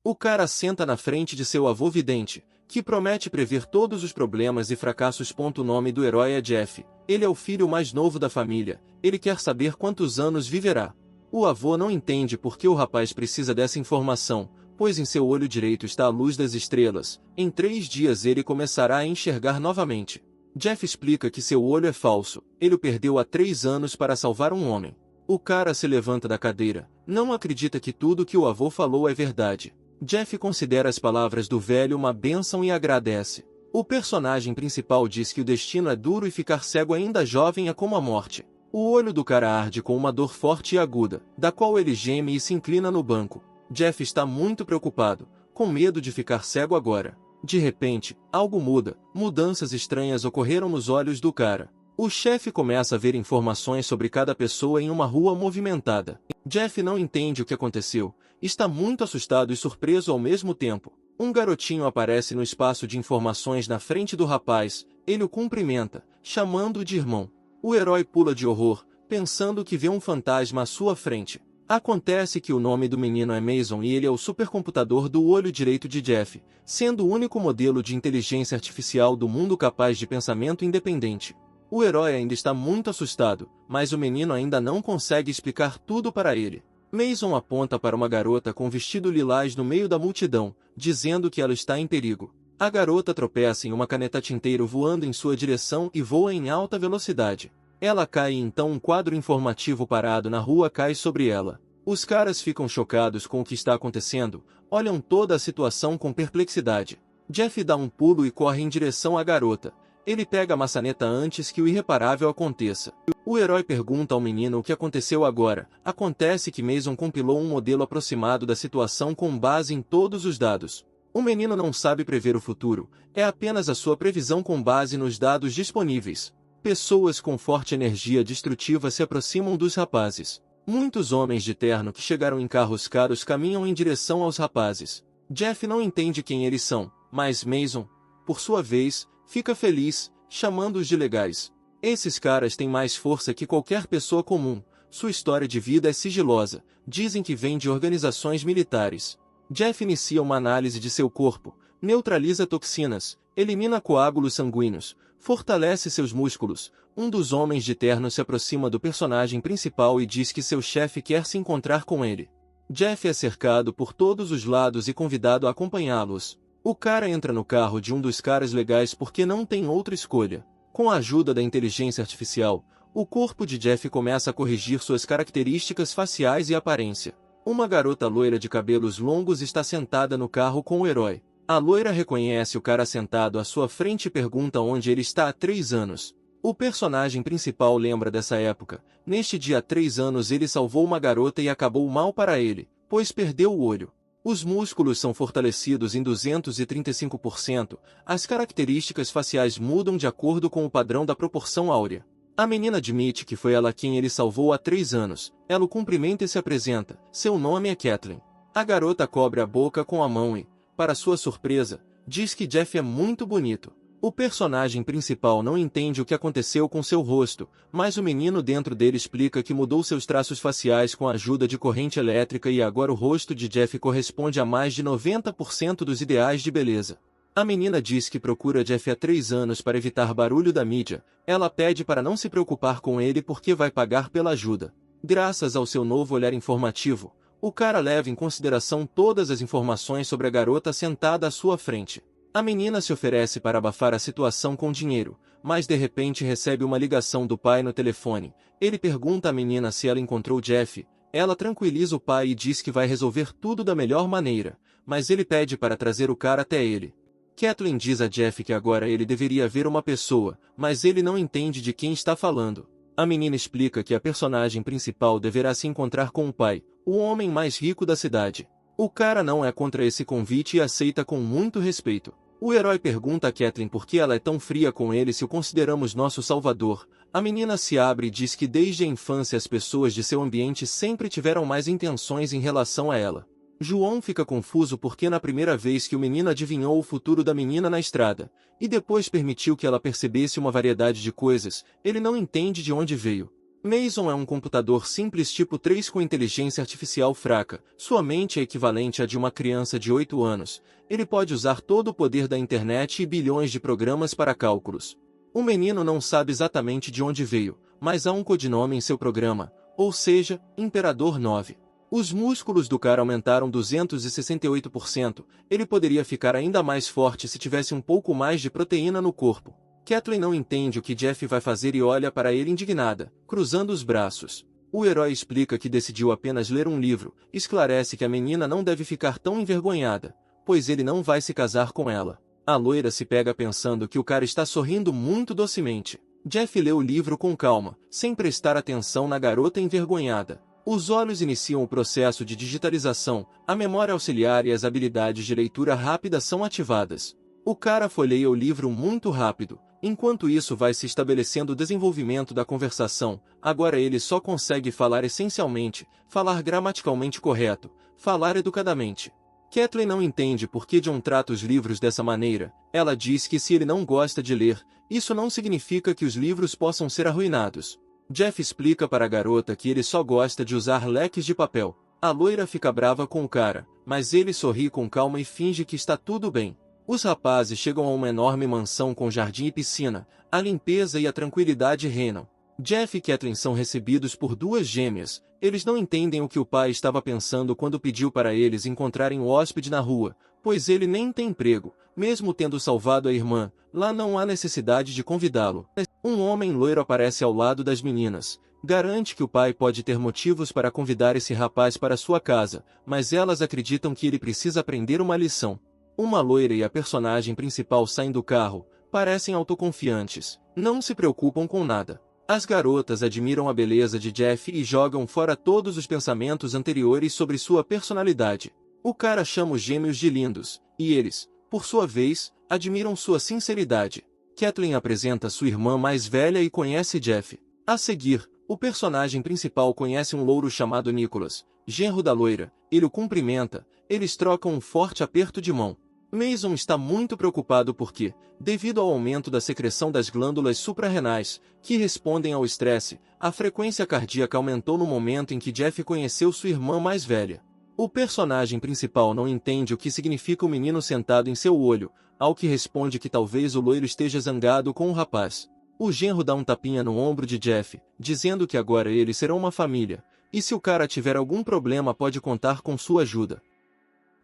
O cara senta na frente de seu avô vidente, que promete prever todos os problemas e fracassos. O nome do herói é Jeff. Ele é o filho mais novo da família. Ele quer saber quantos anos viverá. O avô não entende por que o rapaz precisa dessa informação, pois em seu olho direito está a luz das estrelas. Em 3 dias ele começará a enxergar novamente. Jeff explica que seu olho é falso. Ele o perdeu há 3 anos para salvar um homem. O cara se levanta da cadeira. Não acredita que tudo que o avô falou é verdade. Jeff considera as palavras do velho uma bênção e agradece. O personagem principal diz que o destino é duro e ficar cego ainda jovem é como a morte. O olho do cara arde com uma dor forte e aguda, da qual ele geme e se inclina no banco. Jeff está muito preocupado, com medo de ficar cego agora. De repente, algo muda. Mudanças estranhas ocorreram nos olhos do cara. O chefe começa a ver informações sobre cada pessoa em uma rua movimentada. Jeff não entende o que aconteceu. Está muito assustado e surpreso ao mesmo tempo. Um garotinho aparece no espaço de informações na frente do rapaz. Ele o cumprimenta, chamando-o de irmão. O herói pula de horror, pensando que vê um fantasma à sua frente. Acontece que o nome do menino é Mason e ele é o supercomputador do olho direito de Jeff, sendo o único modelo de inteligência artificial do mundo capaz de pensamento independente. O herói ainda está muito assustado, mas o menino ainda não consegue explicar tudo para ele. Mason aponta para uma garota com vestido lilás no meio da multidão, dizendo que ela está em perigo. A garota tropeça em uma caneta tinteiro voando em sua direção e voa em alta velocidade. Ela cai e então um quadro informativo parado na rua cai sobre ela. Os caras ficam chocados com o que está acontecendo, olham toda a situação com perplexidade. Jeff dá um pulo e corre em direção à garota. Ele pega a maçaneta antes que o irreparável aconteça. O herói pergunta ao menino o que aconteceu agora. Acontece que Mason compilou um modelo aproximado da situação com base em todos os dados. O menino não sabe prever o futuro, é apenas a sua previsão com base nos dados disponíveis. Pessoas com forte energia destrutiva se aproximam dos rapazes. Muitos homens de terno que chegaram em carros caros caminham em direção aos rapazes. Jeff não entende quem eles são, mas Mason, por sua vez, fica feliz, chamando-os de legais. Esses caras têm mais força que qualquer pessoa comum. Sua história de vida é sigilosa. Dizem que vem de organizações militares. Jeff inicia uma análise de seu corpo, neutraliza toxinas, elimina coágulos sanguíneos, fortalece seus músculos. Um dos homens de terno se aproxima do personagem principal e diz que seu chefe quer se encontrar com ele. Jeff é cercado por todos os lados e convidado a acompanhá-los. O cara entra no carro de um dos caras legais porque não tem outra escolha. Com a ajuda da inteligência artificial, o corpo de Jeff começa a corrigir suas características faciais e aparência. Uma garota loira de cabelos longos está sentada no carro com o herói. A loira reconhece o cara sentado à sua frente e pergunta onde ele está há 3 anos. O personagem principal lembra dessa época. Neste dia há 3 anos ele salvou uma garota e acabou mal para ele, pois perdeu o olho. Os músculos são fortalecidos em 235%, as características faciais mudam de acordo com o padrão da proporção áurea. A menina admite que foi ela quem ele salvou há 3 anos, ela o cumprimenta e se apresenta, seu nome é Kathleen. A garota cobre a boca com a mão e, para sua surpresa, diz que Jeff é muito bonito. O personagem principal não entende o que aconteceu com seu rosto, mas o menino dentro dele explica que mudou seus traços faciais com a ajuda de corrente elétrica e agora o rosto de Jeff corresponde a mais de 90% dos ideais de beleza. A menina diz que procura Jeff há 3 anos para evitar barulho da mídia. Ela pede para não se preocupar com ele porque vai pagar pela ajuda. Graças ao seu novo olhar informativo, o cara leva em consideração todas as informações sobre a garota sentada à sua frente. A menina se oferece para abafar a situação com dinheiro, mas de repente recebe uma ligação do pai no telefone. Ele pergunta à menina se ela encontrou Jeff. Ela tranquiliza o pai e diz que vai resolver tudo da melhor maneira, mas ele pede para trazer o cara até ele. Kathleen diz a Jeff que agora ele deveria ver uma pessoa, mas ele não entende de quem está falando. A menina explica que a personagem principal deverá se encontrar com o pai, o homem mais rico da cidade. O cara não é contra esse convite e aceita com muito respeito. O herói pergunta a Kathleen por que ela é tão fria com ele se o consideramos nosso salvador. A menina se abre e diz que desde a infância as pessoas de seu ambiente sempre tiveram mais intenções em relação a ela. João fica confuso porque na primeira vez que o menino adivinhou o futuro da menina na estrada, e depois permitiu que ela percebesse uma variedade de coisas, ele não entende de onde veio. Mason é um computador simples tipo 3 com inteligência artificial fraca. Sua mente é equivalente à de uma criança de 8 anos. Ele pode usar todo o poder da internet e bilhões de programas para cálculos. O menino não sabe exatamente de onde veio, mas há um codinome em seu programa, ou seja, Imperador 9. Os músculos do cara aumentaram 268%. Ele poderia ficar ainda mais forte se tivesse um pouco mais de proteína no corpo. Kathleen não entende o que Jeff vai fazer e olha para ele indignada, cruzando os braços. O herói explica que decidiu apenas ler um livro, esclarece que a menina não deve ficar tão envergonhada, pois ele não vai se casar com ela. A loira se pega pensando que o cara está sorrindo muito docemente. Jeff lê o livro com calma, sem prestar atenção na garota envergonhada. Os olhos iniciam o processo de digitalização, a memória auxiliar e as habilidades de leitura rápida são ativadas. O cara folheia o livro muito rápido. Enquanto isso vai se estabelecendo o desenvolvimento da conversação, agora ele só consegue falar essencialmente, falar gramaticalmente correto, falar educadamente. Kathleen não entende por que John trata os livros dessa maneira. Ela diz que se ele não gosta de ler, isso não significa que os livros possam ser arruinados. Jeff explica para a garota que ele só gosta de usar leques de papel. A loira fica brava com o cara, mas ele sorri com calma e finge que está tudo bem. Os rapazes chegam a uma enorme mansão com jardim e piscina. A limpeza e a tranquilidade reinam. Jeff e Kathleen são recebidos por duas gêmeas. Eles não entendem o que o pai estava pensando quando pediu para eles encontrarem o hóspede na rua, pois ele nem tem emprego, mesmo tendo salvado a irmã. Lá não há necessidade de convidá-lo. Um homem loiro aparece ao lado das meninas. Garante que o pai pode ter motivos para convidar esse rapaz para sua casa, mas elas acreditam que ele precisa aprender uma lição. Uma loira e a personagem principal saem do carro, parecem autoconfiantes, não se preocupam com nada. As garotas admiram a beleza de Jeff e jogam fora todos os pensamentos anteriores sobre sua personalidade. O cara chama os gêmeos de lindos, e eles, por sua vez, admiram sua sinceridade. Kathleen apresenta sua irmã mais velha e conhece Jeff. A seguir, o personagem principal conhece um louro chamado Nicholas, genro da loira. Ele o cumprimenta, eles trocam um forte aperto de mão. Mason está muito preocupado porque, devido ao aumento da secreção das glândulas suprarrenais, que respondem ao estresse, a frequência cardíaca aumentou no momento em que Jeff conheceu sua irmã mais velha. O personagem principal não entende o que significa o menino sentado em seu olho, ao que responde que talvez o loiro esteja zangado com o rapaz. O genro dá um tapinha no ombro de Jeff, dizendo que agora eles serão uma família, e se o cara tiver algum problema pode contar com sua ajuda.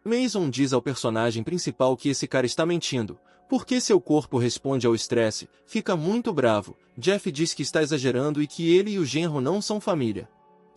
Mason diz ao personagem principal que esse cara está mentindo, porque seu corpo responde ao estresse, fica muito bravo. Jeff diz que está exagerando e que ele e o genro não são família.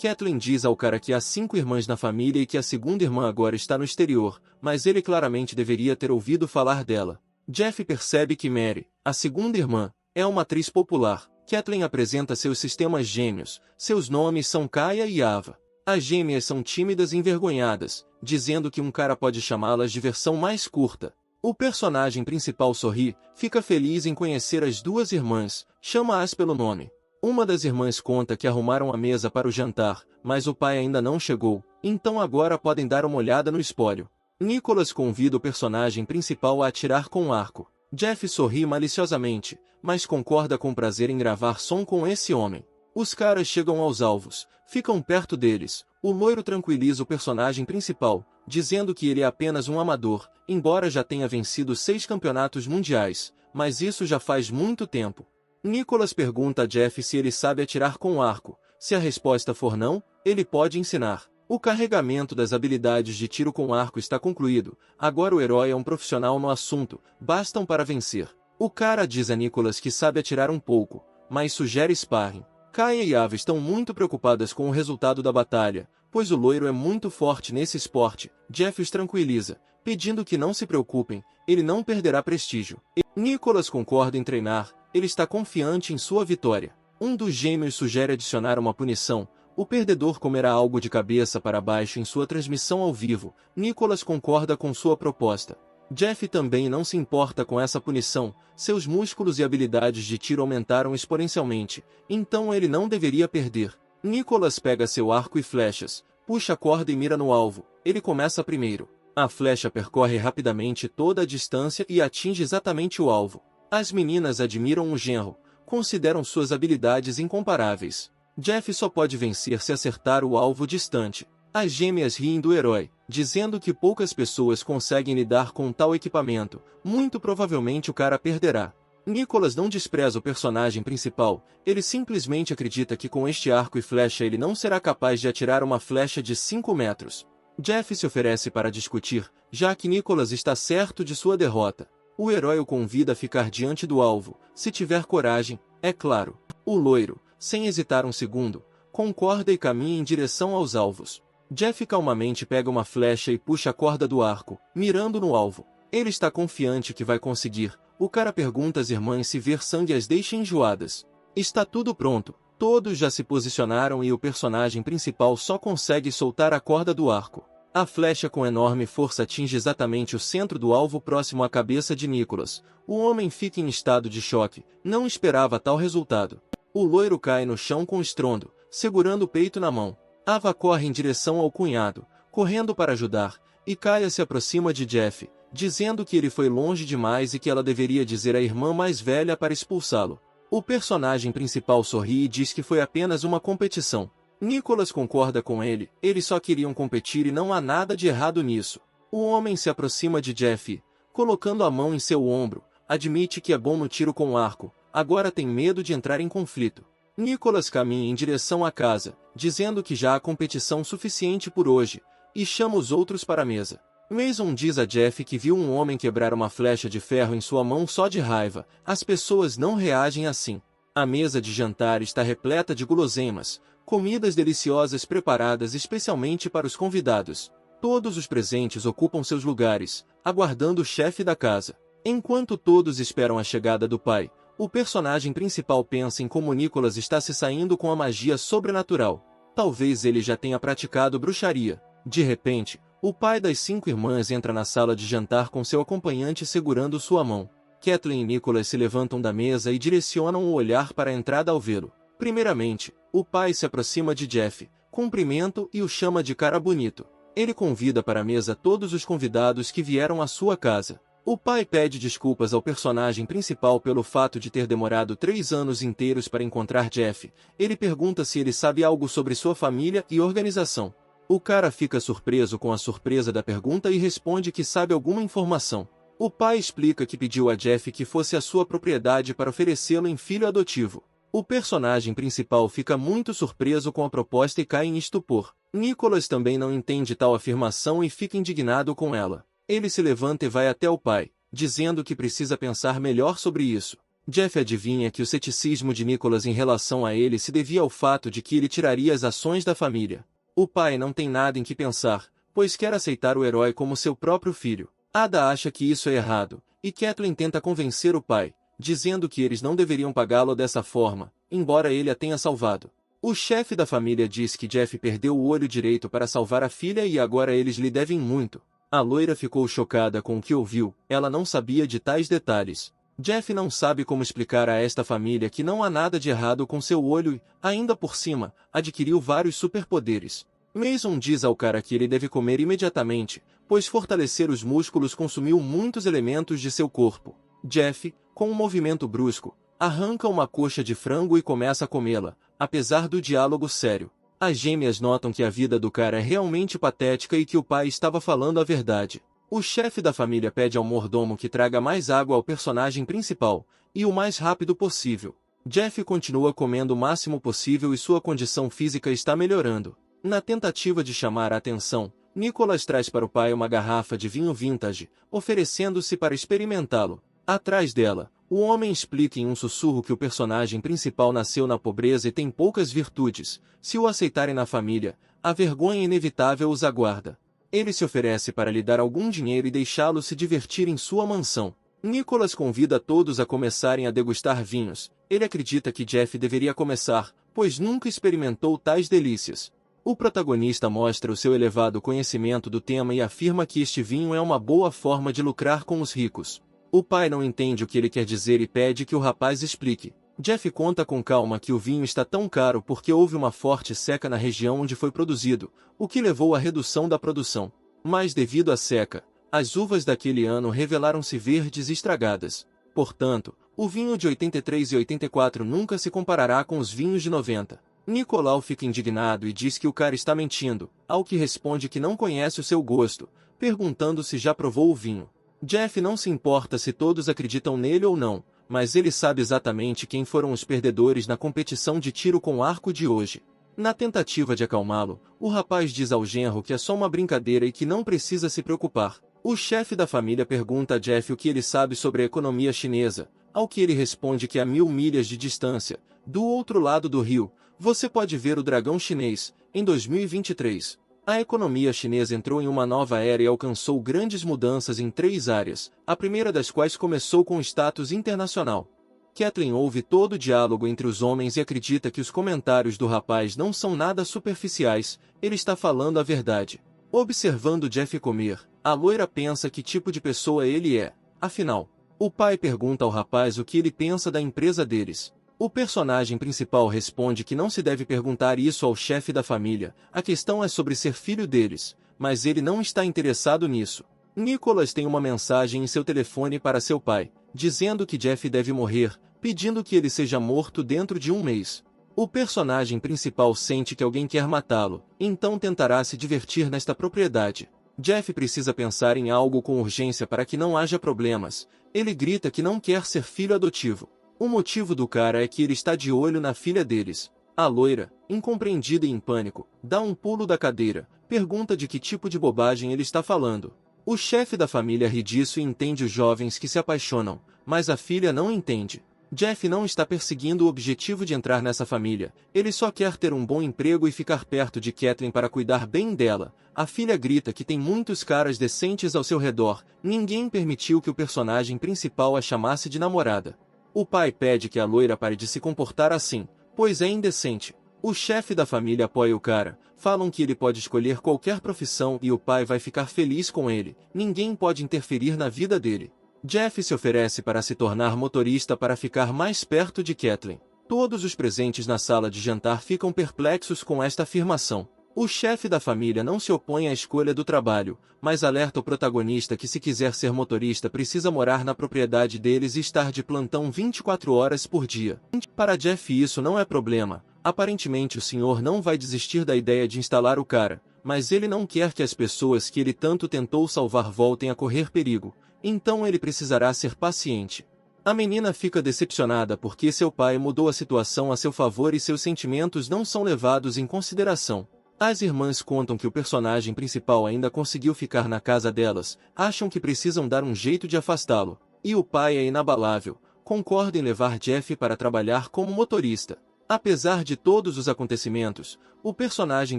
Kathleen diz ao cara que há 5 irmãs na família e que a segunda irmã agora está no exterior, mas ele claramente deveria ter ouvido falar dela. Jeff percebe que Mary, a segunda irmã, é uma atriz popular. Kathleen apresenta seus sistemas gêmeos, seus nomes são Kaya e Ava. As gêmeas são tímidas e envergonhadas, dizendo que um cara pode chamá-las de versão mais curta. O personagem principal sorri, fica feliz em conhecer as duas irmãs, chama-as pelo nome. Uma das irmãs conta que arrumaram a mesa para o jantar, mas o pai ainda não chegou, então agora podem dar uma olhada no espólio. Nicholas convida o personagem principal a atirar com um arco. Jeff sorri maliciosamente, mas concorda com prazer em gravar som com esse homem. Os caras chegam aos alvos, ficam perto deles. O loiro tranquiliza o personagem principal, dizendo que ele é apenas um amador, embora já tenha vencido 6 campeonatos mundiais, mas isso já faz muito tempo. Nicholas pergunta a Jeff se ele sabe atirar com arco. Se a resposta for não, ele pode ensinar. O carregamento das habilidades de tiro com arco está concluído, agora o herói é um profissional no assunto, bastam para vencer. O cara diz a Nicholas que sabe atirar um pouco, mas sugere sparring. Kaya e Ava estão muito preocupadas com o resultado da batalha, pois o loiro é muito forte nesse esporte. Jeff os tranquiliza, pedindo que não se preocupem, ele não perderá prestígio. Nicholas concorda em treinar, ele está confiante em sua vitória. Um dos gêmeos sugere adicionar uma punição, o perdedor comerá algo de cabeça para baixo em sua transmissão ao vivo. Nicholas concorda com sua proposta. Jeff também não se importa com essa punição, seus músculos e habilidades de tiro aumentaram exponencialmente, então ele não deveria perder. Nicholas pega seu arco e flechas, puxa a corda e mira no alvo, ele começa primeiro. A flecha percorre rapidamente toda a distância e atinge exatamente o alvo. As meninas admiram o genro, consideram suas habilidades incomparáveis. Jeff só pode vencer se acertar o alvo distante. As gêmeas riem do herói, dizendo que poucas pessoas conseguem lidar com tal equipamento, muito provavelmente o cara perderá. Nicholas não despreza o personagem principal, ele simplesmente acredita que com este arco e flecha ele não será capaz de atirar uma flecha de 5 metros. Jeff se oferece para discutir, já que Nicholas está certo de sua derrota. O herói o convida a ficar diante do alvo, se tiver coragem, é claro. O loiro, sem hesitar um segundo, concorda e caminha em direção aos alvos. Jeff calmamente pega uma flecha e puxa a corda do arco, mirando no alvo. Ele está confiante que vai conseguir. O cara pergunta às irmãs se ver sangue as deixa enjoadas. Está tudo pronto, todos já se posicionaram e o personagem principal só consegue soltar a corda do arco. A flecha com enorme força atinge exatamente o centro do alvo próximo à cabeça de Nicholas. O homem fica em estado de choque, não esperava tal resultado. O loiro cai no chão com estrondo, segurando o peito na mão. Ava corre em direção ao cunhado, correndo para ajudar, e Kaia se aproxima de Jeff, dizendo que ele foi longe demais e que ela deveria dizer à irmã mais velha para expulsá-lo. O personagem principal sorri e diz que foi apenas uma competição. Nicholas concorda com ele, eles só queriam competir e não há nada de errado nisso. O homem se aproxima de Jeff e, colocando a mão em seu ombro, admite que é bom no tiro com arco, agora tem medo de entrar em conflito. Nicholas caminha em direção à casa, dizendo que já há competição suficiente por hoje, e chama os outros para a mesa. Mason diz a Jeff que viu um homem quebrar uma flecha de ferro em sua mão só de raiva. As pessoas não reagem assim. A mesa de jantar está repleta de guloseimas, comidas deliciosas preparadas especialmente para os convidados. Todos os presentes ocupam seus lugares, aguardando o chefe da casa. Enquanto todos esperam a chegada do pai, o personagem principal pensa em como Nicholas está se saindo com a magia sobrenatural. Talvez ele já tenha praticado bruxaria. De repente, o pai das 5 irmãs entra na sala de jantar com seu acompanhante segurando sua mão. Kathleen e Nicholas se levantam da mesa e direcionam o olhar para a entrada ao vê-lo. Primeiramente, o pai se aproxima de Jeff, cumprimenta e o chama de cara bonito. Ele convida para a mesa todos os convidados que vieram à sua casa. O pai pede desculpas ao personagem principal pelo fato de ter demorado 3 anos inteiros para encontrar Jeff. Ele pergunta se ele sabe algo sobre sua família e organização. O cara fica surpreso com a surpresa da pergunta e responde que sabe alguma informação. O pai explica que pediu a Jeff que fosse a sua propriedade para oferecê-lo em filho adotivo. O personagem principal fica muito surpreso com a proposta e cai em estupor. Nicholas também não entende tal afirmação e fica indignado com ela. Ele se levanta e vai até o pai, dizendo que precisa pensar melhor sobre isso. Jeff adivinha que o ceticismo de Nicholas em relação a ele se devia ao fato de que ele tiraria as ações da família. O pai não tem nada em que pensar, pois quer aceitar o herói como seu próprio filho. Ada acha que isso é errado, e Kathleen tenta convencer o pai, dizendo que eles não deveriam pagá-lo dessa forma, embora ele a tenha salvado. O chefe da família diz que Jeff perdeu o olho direito para salvar a filha e agora eles lhe devem muito. A loira ficou chocada com o que ouviu, ela não sabia de tais detalhes. Jeff não sabe como explicar a esta família que não há nada de errado com seu olho e, ainda por cima, adquiriu vários superpoderes. Mason diz ao cara que ele deve comer imediatamente, pois fortalecer os músculos consumiu muitos elementos de seu corpo. Jeff, com um movimento brusco, arranca uma coxa de frango e começa a comê-la, apesar do diálogo sério. As gêmeas notam que a vida do cara é realmente patética e que o pai estava falando a verdade. O chefe da família pede ao mordomo que traga mais água ao personagem principal, e o mais rápido possível. Jeff continua comendo o máximo possível e sua condição física está melhorando. Na tentativa de chamar a atenção, Nicholas traz para o pai uma garrafa de vinho vintage, oferecendo-se para experimentá-lo. Atrás dela, o homem explica em um sussurro que o personagem principal nasceu na pobreza e tem poucas virtudes. Se o aceitarem na família, a vergonha inevitável os aguarda. Ele se oferece para lhe dar algum dinheiro e deixá-lo se divertir em sua mansão. Nicholas convida todos a começarem a degustar vinhos. Ele acredita que Jeff deveria começar, pois nunca experimentou tais delícias. O protagonista mostra o seu elevado conhecimento do tema e afirma que este vinho é uma boa forma de lucrar com os ricos. O pai não entende o que ele quer dizer e pede que o rapaz explique. Jeff conta com calma que o vinho está tão caro porque houve uma forte seca na região onde foi produzido, o que levou à redução da produção. Mas devido à seca, as uvas daquele ano revelaram-se verdes e estragadas. Portanto, o vinho de 83 e 84 nunca se comparará com os vinhos de 90. Nicolau fica indignado e diz que o cara está mentindo, ao que responde que não conhece o seu gosto, perguntando se já provou o vinho. Jeff não se importa se todos acreditam nele ou não, mas ele sabe exatamente quem foram os perdedores na competição de tiro com arco de hoje. Na tentativa de acalmá-lo, o rapaz diz ao genro que é só uma brincadeira e que não precisa se preocupar. O chefe da família pergunta a Jeff o que ele sabe sobre a economia chinesa, ao que ele responde que a 1000 milhas de distância, do outro lado do rio, você pode ver o dragão chinês, em 2023. A economia chinesa entrou em uma nova era e alcançou grandes mudanças em 3 áreas, a primeira das quais começou com o status internacional. Kathleen ouve todo o diálogo entre os homens e acredita que os comentários do rapaz não são nada superficiais, ele está falando a verdade. Observando Jeff comer, a loira pensa que tipo de pessoa ele é. Afinal, o pai pergunta ao rapaz o que ele pensa da empresa deles. O personagem principal responde que não se deve perguntar isso ao chefe da família, a questão é sobre ser filho deles, mas ele não está interessado nisso. Nicholas tem uma mensagem em seu telefone para seu pai, dizendo que Jeff deve morrer, pedindo que ele seja morto dentro de 1 mês. O personagem principal sente que alguém quer matá-lo, então tentará se divertir nesta propriedade. Jeff precisa pensar em algo com urgência para que não haja problemas. Ele grita que não quer ser filho adotivo. O motivo do cara é que ele está de olho na filha deles. A loira, incompreendida e em pânico, dá um pulo da cadeira, pergunta de que tipo de bobagem ele está falando. O chefe da família ri disso e entende os jovens que se apaixonam, mas a filha não entende. Jeff não está perseguindo o objetivo de entrar nessa família, ele só quer ter um bom emprego e ficar perto de Kathleen para cuidar bem dela. A filha grita que tem muitos caras decentes ao seu redor, ninguém permitiu que o personagem principal a chamasse de namorada. O pai pede que a loira pare de se comportar assim, pois é indecente. O chefe da família apoia o cara, falam que ele pode escolher qualquer profissão e o pai vai ficar feliz com ele, ninguém pode interferir na vida dele. Jeff se oferece para se tornar motorista para ficar mais perto de Kathleen. Todos os presentes na sala de jantar ficam perplexos com esta afirmação. O chefe da família não se opõe à escolha do trabalho, mas alerta o protagonista que se quiser ser motorista precisa morar na propriedade deles e estar de plantão 24 horas por dia. Para Jeff isso não é problema, aparentemente o senhor não vai desistir da ideia de instalar o cara, mas ele não quer que as pessoas que ele tanto tentou salvar voltem a correr perigo, então ele precisará ser paciente. A menina fica decepcionada porque seu pai mudou a situação a seu favor e seus sentimentos não são levados em consideração. As irmãs contam que o personagem principal ainda conseguiu ficar na casa delas, acham que precisam dar um jeito de afastá-lo, e o pai é inabalável, concorda em levar Jeff para trabalhar como motorista. Apesar de todos os acontecimentos, o personagem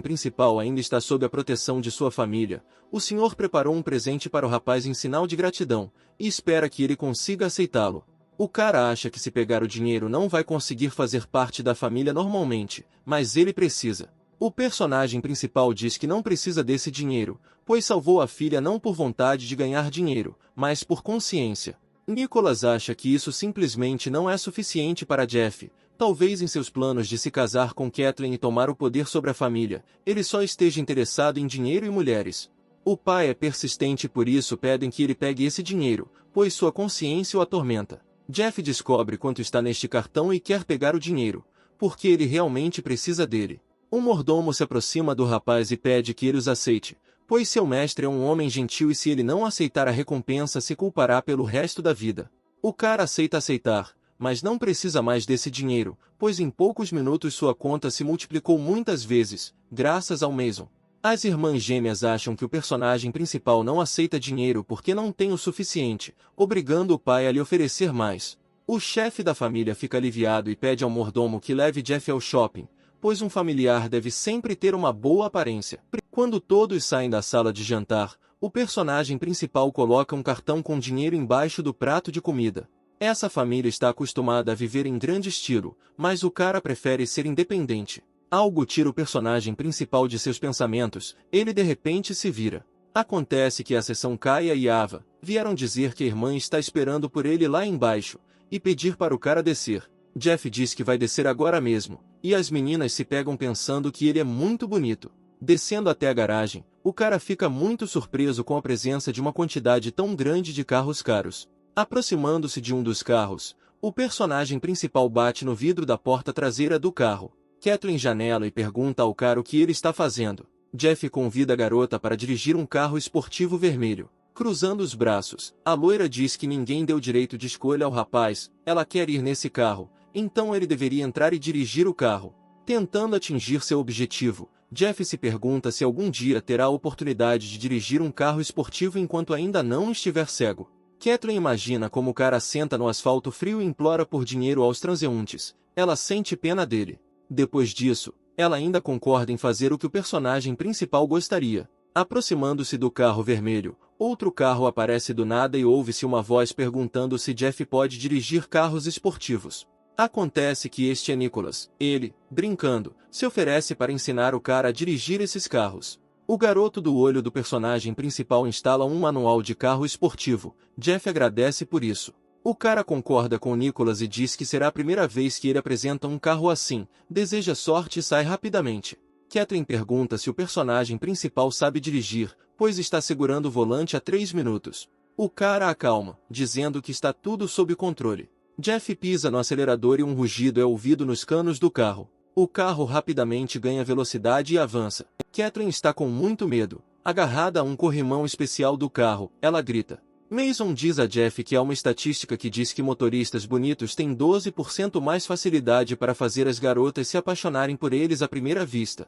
principal ainda está sob a proteção de sua família. O senhor preparou um presente para o rapaz em sinal de gratidão, e espera que ele consiga aceitá-lo. O cara acha que se pegar o dinheiro não vai conseguir fazer parte da família normalmente, mas ele precisa. O personagem principal diz que não precisa desse dinheiro, pois salvou a filha não por vontade de ganhar dinheiro, mas por consciência. Nicholas acha que isso simplesmente não é suficiente para Jeff, talvez em seus planos de se casar com Kathleen e tomar o poder sobre a família, ele só esteja interessado em dinheiro e mulheres. O pai é persistente e por isso pedem que ele pegue esse dinheiro, pois sua consciência o atormenta. Jeff descobre quanto está neste cartão e quer pegar o dinheiro, porque ele realmente precisa dele. Um mordomo se aproxima do rapaz e pede que ele os aceite, pois seu mestre é um homem gentil e se ele não aceitar a recompensa se culpará pelo resto da vida. O cara aceita aceitar, mas não precisa mais desse dinheiro, pois em poucos minutos sua conta se multiplicou muitas vezes, graças ao Mason. As irmãs gêmeas acham que o personagem principal não aceita dinheiro porque não tem o suficiente, obrigando o pai a lhe oferecer mais. O chefe da família fica aliviado e pede ao mordomo que leve Jeff ao shopping, pois um familiar deve sempre ter uma boa aparência. Quando todos saem da sala de jantar, o personagem principal coloca um cartão com dinheiro embaixo do prato de comida. Essa família está acostumada a viver em grande estilo, mas o cara prefere ser independente. Algo tira o personagem principal de seus pensamentos, ele de repente se vira. Acontece que a sessão Kaia e Ava vieram dizer que a irmã está esperando por ele lá embaixo, e pedir para o cara descer. Jeff diz que vai descer agora mesmo, e as meninas se pegam pensando que ele é muito bonito. Descendo até a garagem, o cara fica muito surpreso com a presença de uma quantidade tão grande de carros caros. Aproximando-se de um dos carros, o personagem principal bate no vidro da porta traseira do carro. Kathleen janela e pergunta ao cara o que ele está fazendo. Jeff convida a garota para dirigir um carro esportivo vermelho. Cruzando os braços, a loira diz que ninguém deu direito de escolha ao rapaz, ela quer ir nesse carro, então ele deveria entrar e dirigir o carro. Tentando atingir seu objetivo, Jeff se pergunta se algum dia terá a oportunidade de dirigir um carro esportivo enquanto ainda não estiver cego. Kathleen imagina como o cara senta no asfalto frio e implora por dinheiro aos transeuntes. Ela sente pena dele. Depois disso, ela ainda concorda em fazer o que o personagem principal gostaria. Aproximando-se do carro vermelho, outro carro aparece do nada e ouve-se uma voz perguntando se Jeff pode dirigir carros esportivos. Acontece que este é Nicholas. Ele, brincando, se oferece para ensinar o cara a dirigir esses carros. O garoto do olho do personagem principal instala um manual de carro esportivo. Jeff agradece por isso. O cara concorda com Nicholas e diz que será a primeira vez que ele apresenta um carro assim, deseja sorte e sai rapidamente. Kathleen pergunta se o personagem principal sabe dirigir, pois está segurando o volante há 3 minutos. O cara acalma, dizendo que está tudo sob controle. Jeff pisa no acelerador e um rugido é ouvido nos canos do carro. O carro rapidamente ganha velocidade e avança. Kathleen está com muito medo. Agarrada a um corrimão especial do carro, ela grita. Mason diz a Jeff que há uma estatística que diz que motoristas bonitos têm 12% mais facilidade para fazer as garotas se apaixonarem por eles à primeira vista.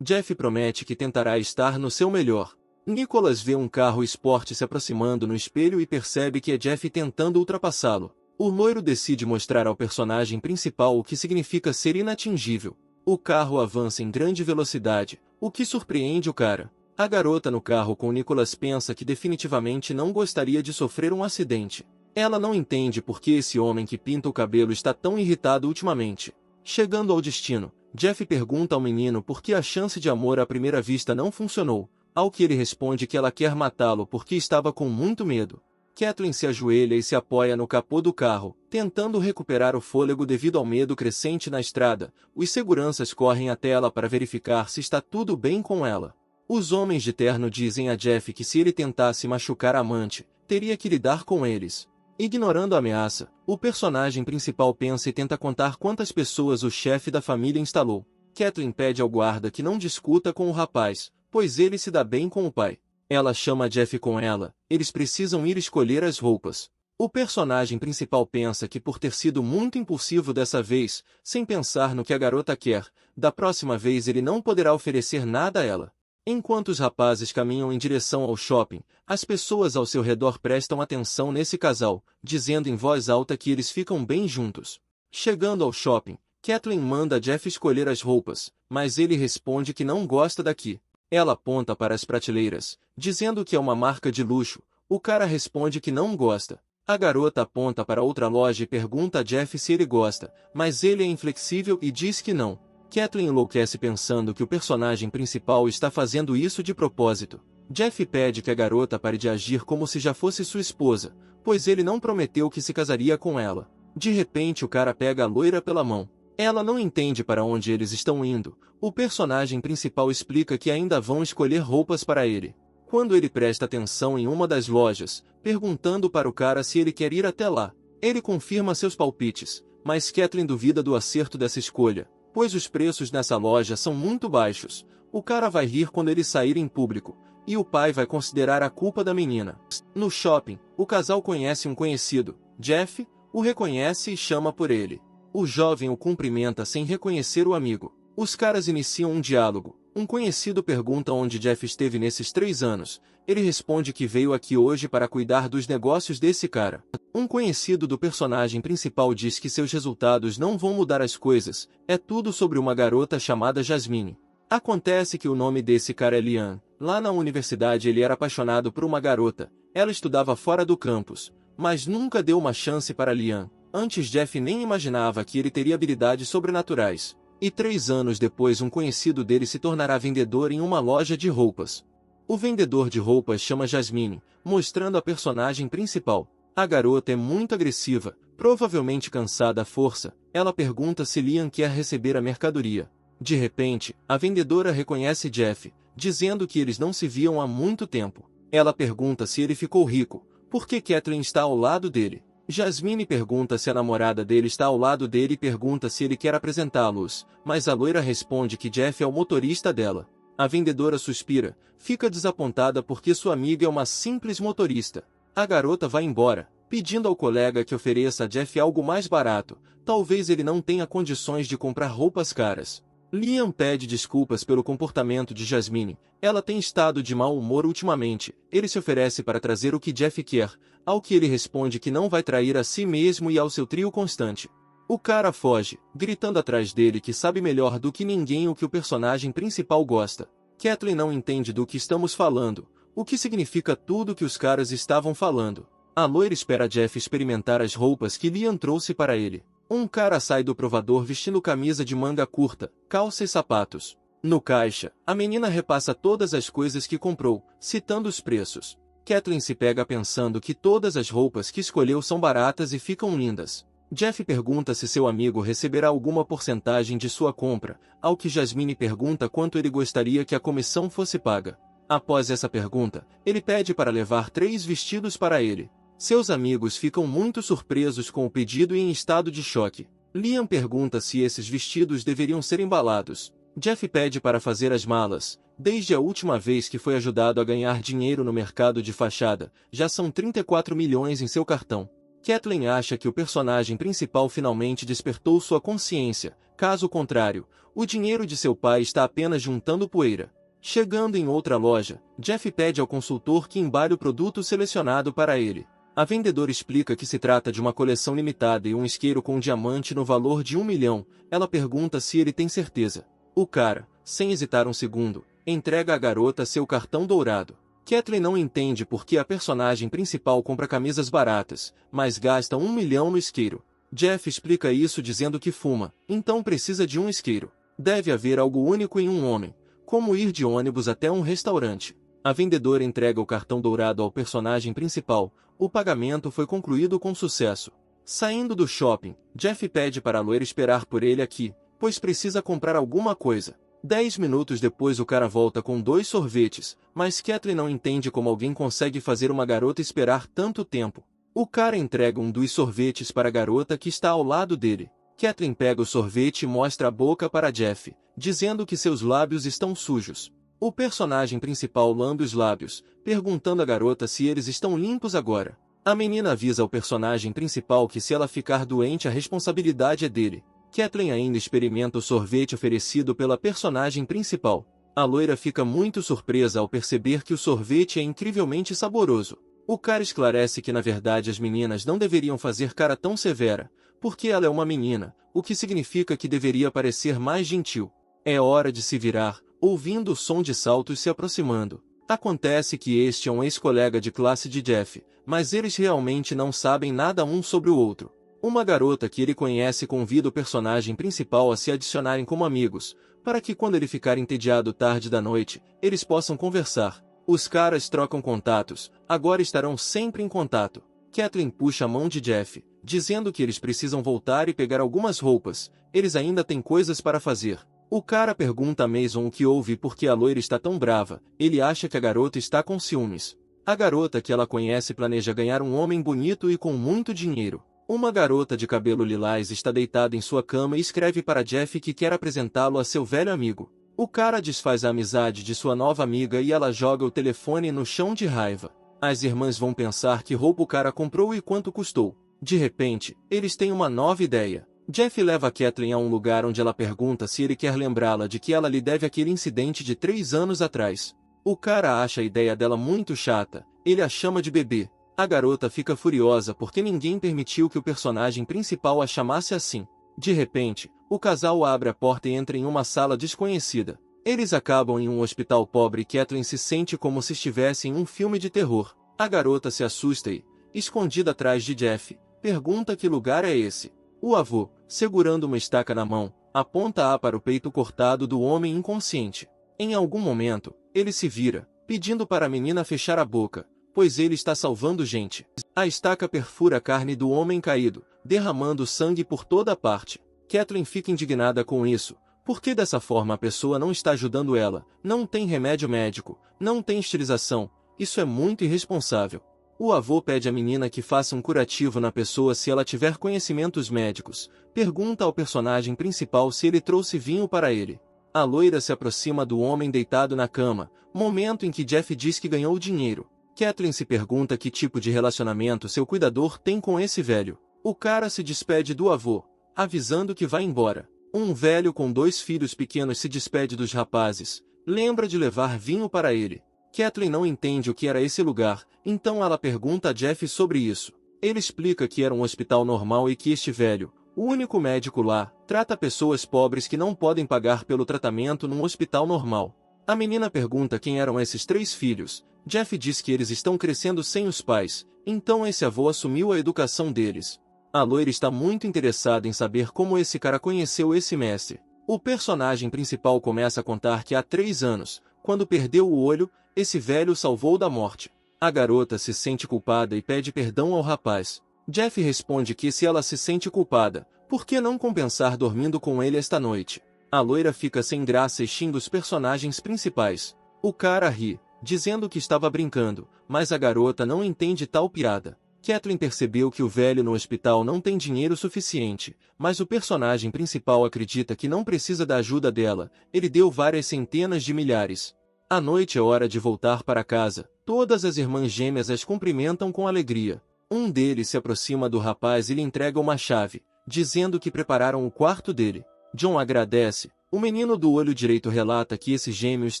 Jeff promete que tentará estar no seu melhor. Nicholas vê um carro esporte se aproximando no espelho e percebe que é Jeff tentando ultrapassá-lo. O loiro decide mostrar ao personagem principal o que significa ser inatingível. O carro avança em grande velocidade, o que surpreende o cara. A garota no carro com Nicholas pensa que definitivamente não gostaria de sofrer um acidente. Ela não entende por que esse homem que pinta o cabelo está tão irritado ultimamente. Chegando ao destino, Jeff pergunta ao menino por que a chance de amor à primeira vista não funcionou, ao que ele responde que ela quer matá-lo porque estava com muito medo. Kathleen se ajoelha e se apoia no capô do carro, tentando recuperar o fôlego devido ao medo crescente na estrada. Os seguranças correm até ela para verificar se está tudo bem com ela. Os homens de terno dizem a Jeff que se ele tentasse machucar a amante, teria que lidar com eles. Ignorando a ameaça, o personagem principal pensa e tenta contar quantas pessoas o chefe da família instalou. Kathleen pede ao guarda que não discuta com o rapaz, pois ele se dá bem com o pai. Ela chama Jeff com ela, eles precisam ir escolher as roupas. O personagem principal pensa que por ter sido muito impulsivo dessa vez, sem pensar no que a garota quer, da próxima vez ele não poderá oferecer nada a ela. Enquanto os rapazes caminham em direção ao shopping, as pessoas ao seu redor prestam atenção nesse casal, dizendo em voz alta que eles ficam bem juntos. Chegando ao shopping, Kathleen manda Jeff escolher as roupas, mas ele responde que não gosta daqui. Ela aponta para as prateleiras, dizendo que é uma marca de luxo. O cara responde que não gosta. A garota aponta para outra loja e pergunta a Jeff se ele gosta, mas ele é inflexível e diz que não. Kathleen enlouquece pensando que o personagem principal está fazendo isso de propósito. Jeff pede que a garota pare de agir como se já fosse sua esposa, pois ele não prometeu que se casaria com ela. De repente o cara pega a loira pela mão. Ela não entende para onde eles estão indo. O personagem principal explica que ainda vão escolher roupas para ele. Quando ele presta atenção em uma das lojas, perguntando para o cara se ele quer ir até lá, ele confirma seus palpites, mas Kathleen duvida do acerto dessa escolha, pois os preços nessa loja são muito baixos. O cara vai rir quando ele sair em público, e o pai vai considerar a culpa da menina. No shopping, o casal conhece um conhecido. Jeff o reconhece e chama por ele. O jovem o cumprimenta sem reconhecer o amigo. Os caras iniciam um diálogo. Um conhecido pergunta onde Jeff esteve nesses 3 anos. Ele responde que veio aqui hoje para cuidar dos negócios desse cara. Um conhecido do personagem principal diz que seus resultados não vão mudar as coisas. É tudo sobre uma garota chamada Jasmine. Acontece que o nome desse cara é Lian. Lá na universidade ele era apaixonado por uma garota. Ela estudava fora do campus, mas nunca deu uma chance para Lian. Antes Jeff nem imaginava que ele teria habilidades sobrenaturais. E 3 anos depois um conhecido dele se tornará vendedor em uma loja de roupas. O vendedor de roupas chama Jasmine, mostrando a personagem principal. A garota é muito agressiva, provavelmente cansada à força. Ela pergunta se Liam quer receber a mercadoria. De repente, a vendedora reconhece Jeff, dizendo que eles não se viam há muito tempo. Ela pergunta se ele ficou rico, porque Kathleen está ao lado dele. Jasmine pergunta se a namorada dele está ao lado dele e pergunta se ele quer apresentá-los, mas a loira responde que Jeff é o motorista dela. A vendedora suspira, fica desapontada porque sua amiga é uma simples motorista. A garota vai embora, pedindo ao colega que ofereça a Jeff algo mais barato, talvez ele não tenha condições de comprar roupas caras. Liam pede desculpas pelo comportamento de Jasmine, ela tem estado de mau humor ultimamente, ele se oferece para trazer o que Jeff quer, ao que ele responde que não vai trair a si mesmo e ao seu trio constante. O cara foge, gritando atrás dele que sabe melhor do que ninguém o que o personagem principal gosta. Kathleen não entende do que estamos falando, o que significa tudo que os caras estavam falando. A loira espera Jeff experimentar as roupas que Liam trouxe para ele. Um cara sai do provador vestindo camisa de manga curta, calça e sapatos. No caixa, a menina repassa todas as coisas que comprou, citando os preços. Kathleen se pega pensando que todas as roupas que escolheu são baratas e ficam lindas. Jeff pergunta se seu amigo receberá alguma porcentagem de sua compra, ao que Jasmine pergunta quanto ele gostaria que a comissão fosse paga. Após essa pergunta, ele pede para levar 3 vestidos para ele. Seus amigos ficam muito surpresos com o pedido e em estado de choque. Liam pergunta se esses vestidos deveriam ser embalados. Jeff pede para fazer as malas. Desde a última vez que foi ajudado a ganhar dinheiro no mercado de fachada, já são 34 milhões em seu cartão. Kathleen acha que o personagem principal finalmente despertou sua consciência. Caso contrário, o dinheiro de seu pai está apenas juntando poeira. Chegando em outra loja, Jeff pede ao consultor que embale o produto selecionado para ele. A vendedora explica que se trata de uma coleção limitada e um isqueiro com um diamante no valor de 1 milhão. Ela pergunta se ele tem certeza. O cara, sem hesitar um segundo, entrega à garota seu cartão dourado. Kathleen não entende por que a personagem principal compra camisas baratas, mas gasta 1 milhão no isqueiro. Jeff explica isso dizendo que fuma, então precisa de um isqueiro. Deve haver algo único em um homem, como ir de ônibus até um restaurante. A vendedora entrega o cartão dourado ao personagem principal. O pagamento foi concluído com sucesso. Saindo do shopping, Jeff pede para a loira esperar por ele aqui, pois precisa comprar alguma coisa. 10 minutos depois o cara volta com 2 sorvetes, mas Kathleen não entende como alguém consegue fazer uma garota esperar tanto tempo. O cara entrega um dos sorvetes para a garota que está ao lado dele. Kathleen pega o sorvete e mostra a boca para Jeff, dizendo que seus lábios estão sujos. O personagem principal lambe os lábios, perguntando à garota se eles estão limpos agora. A menina avisa ao personagem principal que se ela ficar doente a responsabilidade é dele. Kathleen ainda experimenta o sorvete oferecido pela personagem principal. A loira fica muito surpresa ao perceber que o sorvete é incrivelmente saboroso. O cara esclarece que na verdade as meninas não deveriam fazer cara tão severa, porque ela é uma menina, o que significa que deveria parecer mais gentil. É hora de se virar, ouvindo o som de saltos se aproximando. Acontece que este é um ex-colega de classe de Jeff, mas eles realmente não sabem nada um sobre o outro. Uma garota que ele conhece convida o personagem principal a se adicionarem como amigos, para que quando ele ficar entediado tarde da noite, eles possam conversar. Os caras trocam contatos, agora estarão sempre em contato. Kathleen puxa a mão de Jeff, dizendo que eles precisam voltar e pegar algumas roupas, eles ainda têm coisas para fazer. O cara pergunta a Mason o que houve e por que a loira está tão brava. Ele acha que a garota está com ciúmes. A garota que ela conhece planeja ganhar um homem bonito e com muito dinheiro. Uma garota de cabelo lilás está deitada em sua cama e escreve para Jeff que quer apresentá-lo a seu velho amigo. O cara desfaz a amizade de sua nova amiga e ela joga o telefone no chão de raiva. As irmãs vão pensar que roupa o cara comprou e quanto custou. De repente, eles têm uma nova ideia. Jeff leva Kathleen a um lugar onde ela pergunta se ele quer lembrá-la de que ela lhe deve aquele incidente de 3 anos atrás. O cara acha a ideia dela muito chata, ele a chama de bebê. A garota fica furiosa porque ninguém permitiu que o personagem principal a chamasse assim. De repente, o casal abre a porta e entra em uma sala desconhecida. Eles acabam em um hospital pobre e Kathleen se sente como se estivesse em um filme de terror. A garota se assusta e, escondida atrás de Jeff, pergunta que lugar é esse. O avô, segurando uma estaca na mão, aponta-a para o peito cortado do homem inconsciente. Em algum momento, ele se vira, pedindo para a menina fechar a boca, pois ele está salvando gente. A estaca perfura a carne do homem caído, derramando sangue por toda a parte. Kathleen fica indignada com isso, porque dessa forma a pessoa não está ajudando ela, não tem remédio médico, não tem esterilização, isso é muito irresponsável. O avô pede à menina que faça um curativo na pessoa se ela tiver conhecimentos médicos. Pergunta ao personagem principal se ele trouxe vinho para ele. A loira se aproxima do homem deitado na cama, momento em que Jeff diz que ganhou dinheiro. Kathleen se pergunta que tipo de relacionamento seu cuidador tem com esse velho. O cara se despede do avô, avisando que vai embora. Um velho com 2 filhos pequenos se despede dos rapazes, lembra de levar vinho para ele. Kathleen não entende o que era esse lugar, então ela pergunta a Jeff sobre isso. Ele explica que era um hospital normal e que este velho, o único médico lá, trata pessoas pobres que não podem pagar pelo tratamento num hospital normal. A menina pergunta quem eram esses 3 filhos. Jeff diz que eles estão crescendo sem os pais, então esse avô assumiu a educação deles. A loira está muito interessada em saber como esse cara conheceu esse mestre. O personagem principal começa a contar que há 3 anos, quando perdeu o olho, esse velho o salvou da morte. A garota se sente culpada e pede perdão ao rapaz. Jeff responde que se ela se sente culpada, por que não compensar dormindo com ele esta noite? A loira fica sem graça e xinga os personagens principais. O cara ri, dizendo que estava brincando, mas a garota não entende tal piada. Kathleen percebeu que o velho no hospital não tem dinheiro suficiente, mas o personagem principal acredita que não precisa da ajuda dela, ele deu várias centenas de milhares. À noite é hora de voltar para casa, todas as irmãs gêmeas as cumprimentam com alegria. Um deles se aproxima do rapaz e lhe entrega uma chave, dizendo que prepararam o quarto dele. John agradece. O menino do olho direito relata que esses gêmeos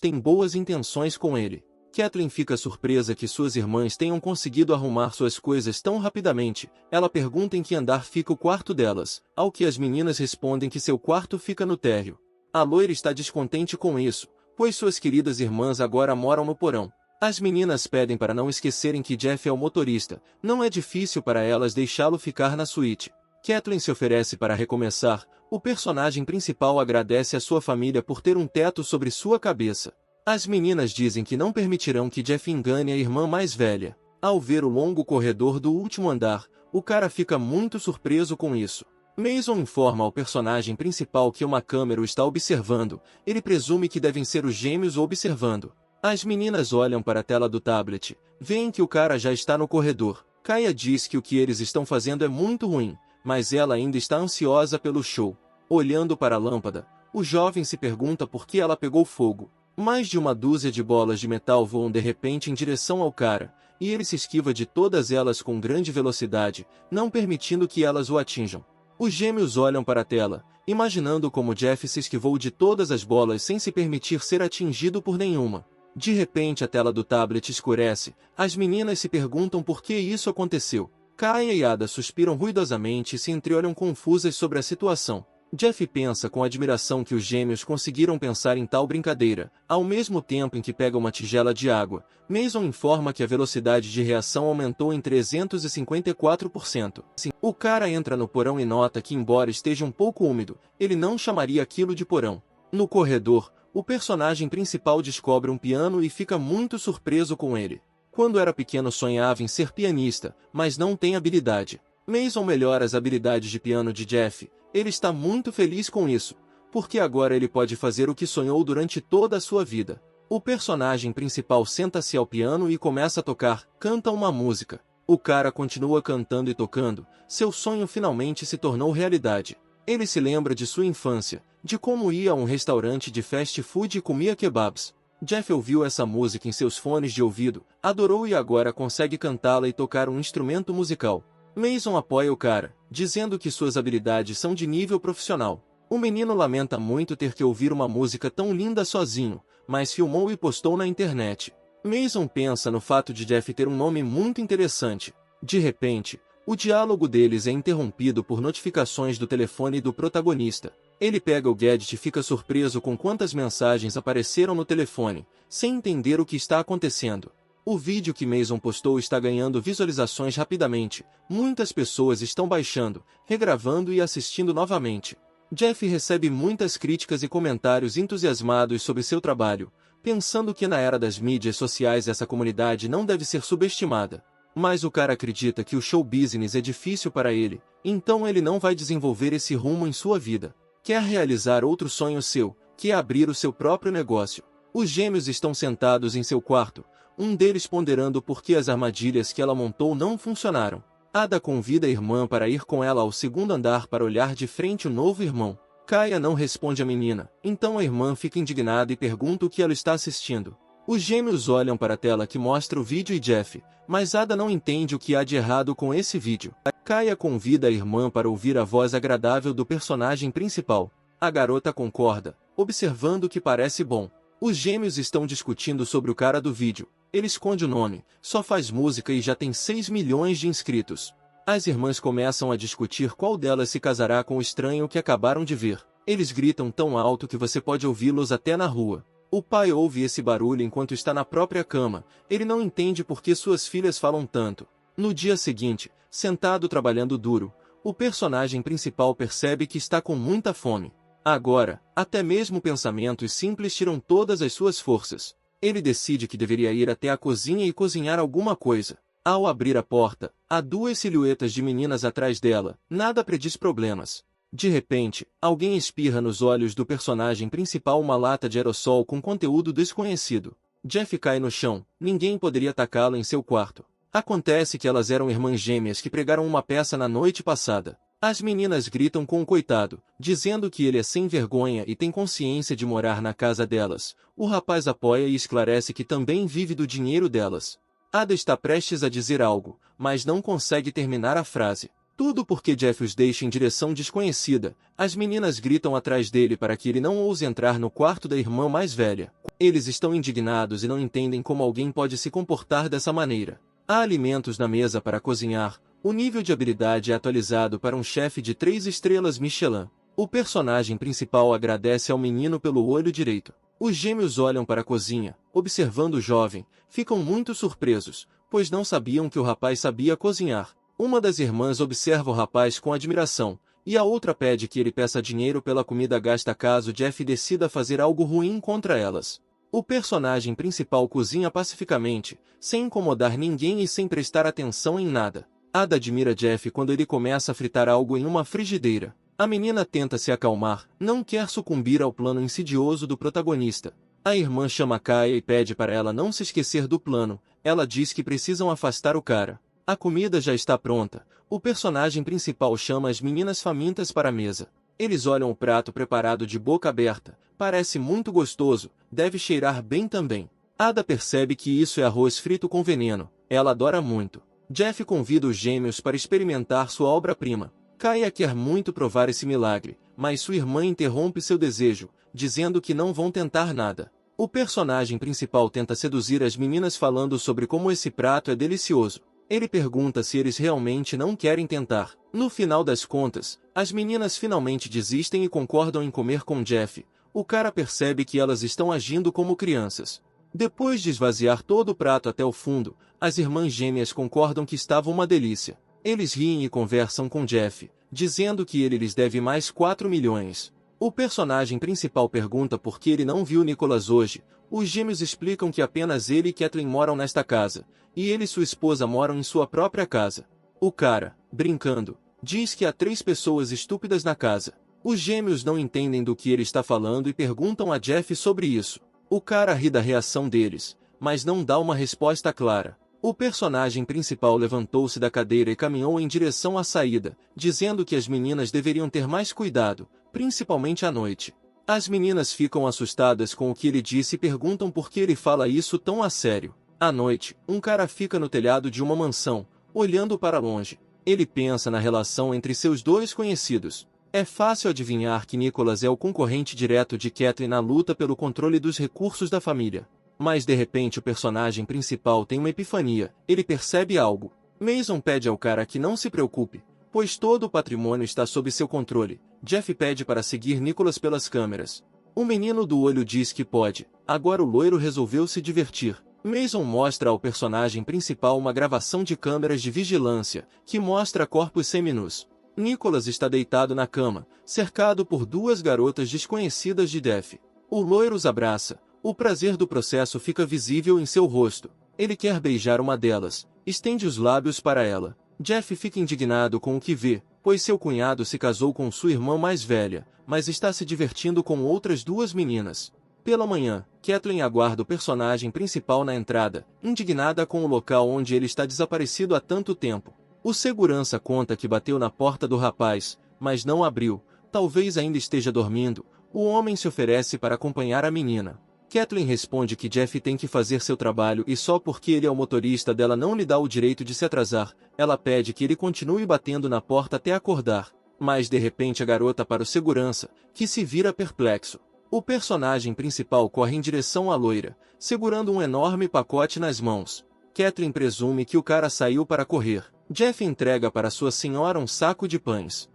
têm boas intenções com ele. Kathleen fica surpresa que suas irmãs tenham conseguido arrumar suas coisas tão rapidamente. Ela pergunta em que andar fica o quarto delas, ao que as meninas respondem que seu quarto fica no térreo. A loira está descontente com isso, pois suas queridas irmãs agora moram no porão. As meninas pedem para não esquecerem que Jeff é o motorista, não é difícil para elas deixá-lo ficar na suíte. Kathleen se oferece para recomeçar, o personagem principal agradece à sua família por ter um teto sobre sua cabeça. As meninas dizem que não permitirão que Jeff engane a irmã mais velha. Ao ver o longo corredor do último andar, o cara fica muito surpreso com isso. Mason informa ao personagem principal que uma câmera o está observando, ele presume que devem ser os gêmeos o observando. As meninas olham para a tela do tablet, veem que o cara já está no corredor. Kaya diz que o que eles estão fazendo é muito ruim, mas ela ainda está ansiosa pelo show. Olhando para a lâmpada, o jovem se pergunta por que ela pegou fogo. Mais de uma dúzia de bolas de metal voam de repente em direção ao cara, e ele se esquiva de todas elas com grande velocidade, não permitindo que elas o atinjam. Os gêmeos olham para a tela, imaginando como Jeff se esquivou de todas as bolas sem se permitir ser atingido por nenhuma. De repente a tela do tablet escurece, as meninas se perguntam por que isso aconteceu. Kaya e Ada suspiram ruidosamente e se entreolham confusas sobre a situação. Jeff pensa com admiração que os gêmeos conseguiram pensar em tal brincadeira, ao mesmo tempo em que pega uma tigela de água. Mason informa que a velocidade de reação aumentou em 354%. Sim, o cara entra no porão e nota que embora esteja um pouco úmido, ele não chamaria aquilo de porão. No corredor, o personagem principal descobre um piano e fica muito surpreso com ele. Quando era pequeno sonhava em ser pianista, mas não tem habilidade. Mason melhora as habilidades de piano de Jeff. Ele está muito feliz com isso, porque agora ele pode fazer o que sonhou durante toda a sua vida. O personagem principal senta-se ao piano e começa a tocar, canta uma música. O cara continua cantando e tocando, seu sonho finalmente se tornou realidade. Ele se lembra de sua infância, de como ia a um restaurante de fast food e comia kebabs. Jeff ouviu essa música em seus fones de ouvido, adorou e agora consegue cantá-la e tocar um instrumento musical. Mason apoia o cara, dizendo que suas habilidades são de nível profissional. O menino lamenta muito ter que ouvir uma música tão linda sozinho, mas filmou e postou na internet. Mason pensa no fato de Jeff ter um nome muito interessante. De repente, o diálogo deles é interrompido por notificações do telefone do protagonista. Ele pega o gadget e fica surpreso com quantas mensagens apareceram no telefone, sem entender o que está acontecendo. O vídeo que Mason postou está ganhando visualizações rapidamente, muitas pessoas estão baixando, regravando e assistindo novamente. Jeff recebe muitas críticas e comentários entusiasmados sobre seu trabalho, pensando que na era das mídias sociais essa comunidade não deve ser subestimada. Mas o cara acredita que o show business é difícil para ele, então ele não vai desenvolver esse rumo em sua vida. Quer realizar outro sonho seu, que é abrir o seu próprio negócio. Os gêmeos estão sentados em seu quarto, um deles ponderando por que as armadilhas que ela montou não funcionaram. Ada convida a irmã para ir com ela ao segundo andar para olhar de frente o novo irmão. Kaia não responde à menina, então a irmã fica indignada e pergunta o que ela está assistindo. Os gêmeos olham para a tela que mostra o vídeo e Jeff, mas Ada não entende o que há de errado com esse vídeo. Kaia convida a irmã para ouvir a voz agradável do personagem principal. A garota concorda, observando que parece bom. Os gêmeos estão discutindo sobre o cara do vídeo. Ele esconde o nome, só faz música e já tem 6 milhões de inscritos. As irmãs começam a discutir qual delas se casará com o estranho que acabaram de ver. Eles gritam tão alto que você pode ouvi-los até na rua. O pai ouve esse barulho enquanto está na própria cama. Ele não entende por que suas filhas falam tanto. No dia seguinte, sentado trabalhando duro, o personagem principal percebe que está com muita fome. Agora, até mesmo pensamentos simples tiram todas as suas forças. Ele decide que deveria ir até a cozinha e cozinhar alguma coisa. Ao abrir a porta, há 2 silhuetas de meninas atrás dela. Nada prediz problemas. De repente, alguém espirra nos olhos do personagem principal uma lata de aerossol com conteúdo desconhecido. Jeff cai no chão, ninguém poderia atacá-lo em seu quarto. Acontece que elas eram irmãs gêmeas que pregaram uma peça na noite passada. As meninas gritam com o coitado, dizendo que ele é sem vergonha e tem consciência de morar na casa delas. O rapaz apoia e esclarece que também vive do dinheiro delas. Ada está prestes a dizer algo, mas não consegue terminar a frase. Tudo porque Jeff os deixa em direção desconhecida. As meninas gritam atrás dele para que ele não ouse entrar no quarto da irmã mais velha. Eles estão indignados e não entendem como alguém pode se comportar dessa maneira. Há alimentos na mesa para cozinhar. O nível de habilidade é atualizado para um chefe de 3 estrelas Michelin. O personagem principal agradece ao menino pelo olho direito. Os gêmeos olham para a cozinha, observando o jovem, ficam muito surpresos, pois não sabiam que o rapaz sabia cozinhar. Uma das irmãs observa o rapaz com admiração, e a outra pede que ele peça dinheiro pela comida gasta caso Jeff decida fazer algo ruim contra elas. O personagem principal cozinha pacificamente, sem incomodar ninguém e sem prestar atenção em nada. Ada admira Jeff quando ele começa a fritar algo em uma frigideira. A menina tenta se acalmar, não quer sucumbir ao plano insidioso do protagonista. A irmã chama Kaia e pede para ela não se esquecer do plano. Ela diz que precisam afastar o cara. A comida já está pronta. O personagem principal chama as meninas famintas para a mesa. Eles olham o prato preparado de boca aberta. Parece muito gostoso, deve cheirar bem também. Ada percebe que isso é arroz frito com veneno. Ela adora muito. Jeff convida os gêmeos para experimentar sua obra-prima. Kaia quer muito provar esse milagre, mas sua irmã interrompe seu desejo, dizendo que não vão tentar nada. O personagem principal tenta seduzir as meninas falando sobre como esse prato é delicioso. Ele pergunta se eles realmente não querem tentar. No final das contas, as meninas finalmente desistem e concordam em comer com Jeff. O cara percebe que elas estão agindo como crianças. Depois de esvaziar todo o prato até o fundo, as irmãs gêmeas concordam que estava uma delícia. Eles riem e conversam com Jeff, dizendo que ele lhes deve mais 4 milhões. O personagem principal pergunta por que ele não viu Nicholas hoje. Os gêmeos explicam que apenas ele e Kathleen moram nesta casa, e ele e sua esposa moram em sua própria casa. O cara, brincando, diz que há 3 pessoas estúpidas na casa. Os gêmeos não entendem do que ele está falando e perguntam a Jeff sobre isso. O cara ri da reação deles, mas não dá uma resposta clara. O personagem principal levantou-se da cadeira e caminhou em direção à saída, dizendo que as meninas deveriam ter mais cuidado, principalmente à noite. As meninas ficam assustadas com o que ele disse e perguntam por que ele fala isso tão a sério. À noite, um cara fica no telhado de uma mansão, olhando para longe. Ele pensa na relação entre seus 2 conhecidos. É fácil adivinhar que Nicholas é o concorrente direto de Kathleen na luta pelo controle dos recursos da família. Mas de repente o personagem principal tem uma epifania. Ele percebe algo. Mason pede ao cara que não se preocupe, pois todo o patrimônio está sob seu controle. Jeff pede para seguir Nicholas pelas câmeras. O menino do olho diz que pode. Agora o loiro resolveu se divertir. Mason mostra ao personagem principal uma gravação de câmeras de vigilância, que mostra corpos seminus. Nicholas está deitado na cama, cercado por 2 garotas desconhecidas de Jeff. O loiro os abraça. O prazer do processo fica visível em seu rosto. Ele quer beijar uma delas, estende os lábios para ela. Jeff fica indignado com o que vê, pois seu cunhado se casou com sua irmã mais velha, mas está se divertindo com outras 2 meninas. Pela manhã, Kathleen aguarda o personagem principal na entrada, indignada com o local onde ele está desaparecido há tanto tempo. O segurança conta que bateu na porta do rapaz, mas não abriu, talvez ainda esteja dormindo. O homem se oferece para acompanhar a menina. Kathleen responde que Jeff tem que fazer seu trabalho e só porque ele é o motorista dela não lhe dá o direito de se atrasar. Ela pede que ele continue batendo na porta até acordar, mas de repente a garota para o segurança, que se vira perplexo. O personagem principal corre em direção à loira, segurando um enorme pacote nas mãos. Kathleen presume que o cara saiu para correr. Jeff entrega para sua senhora um saco de pães.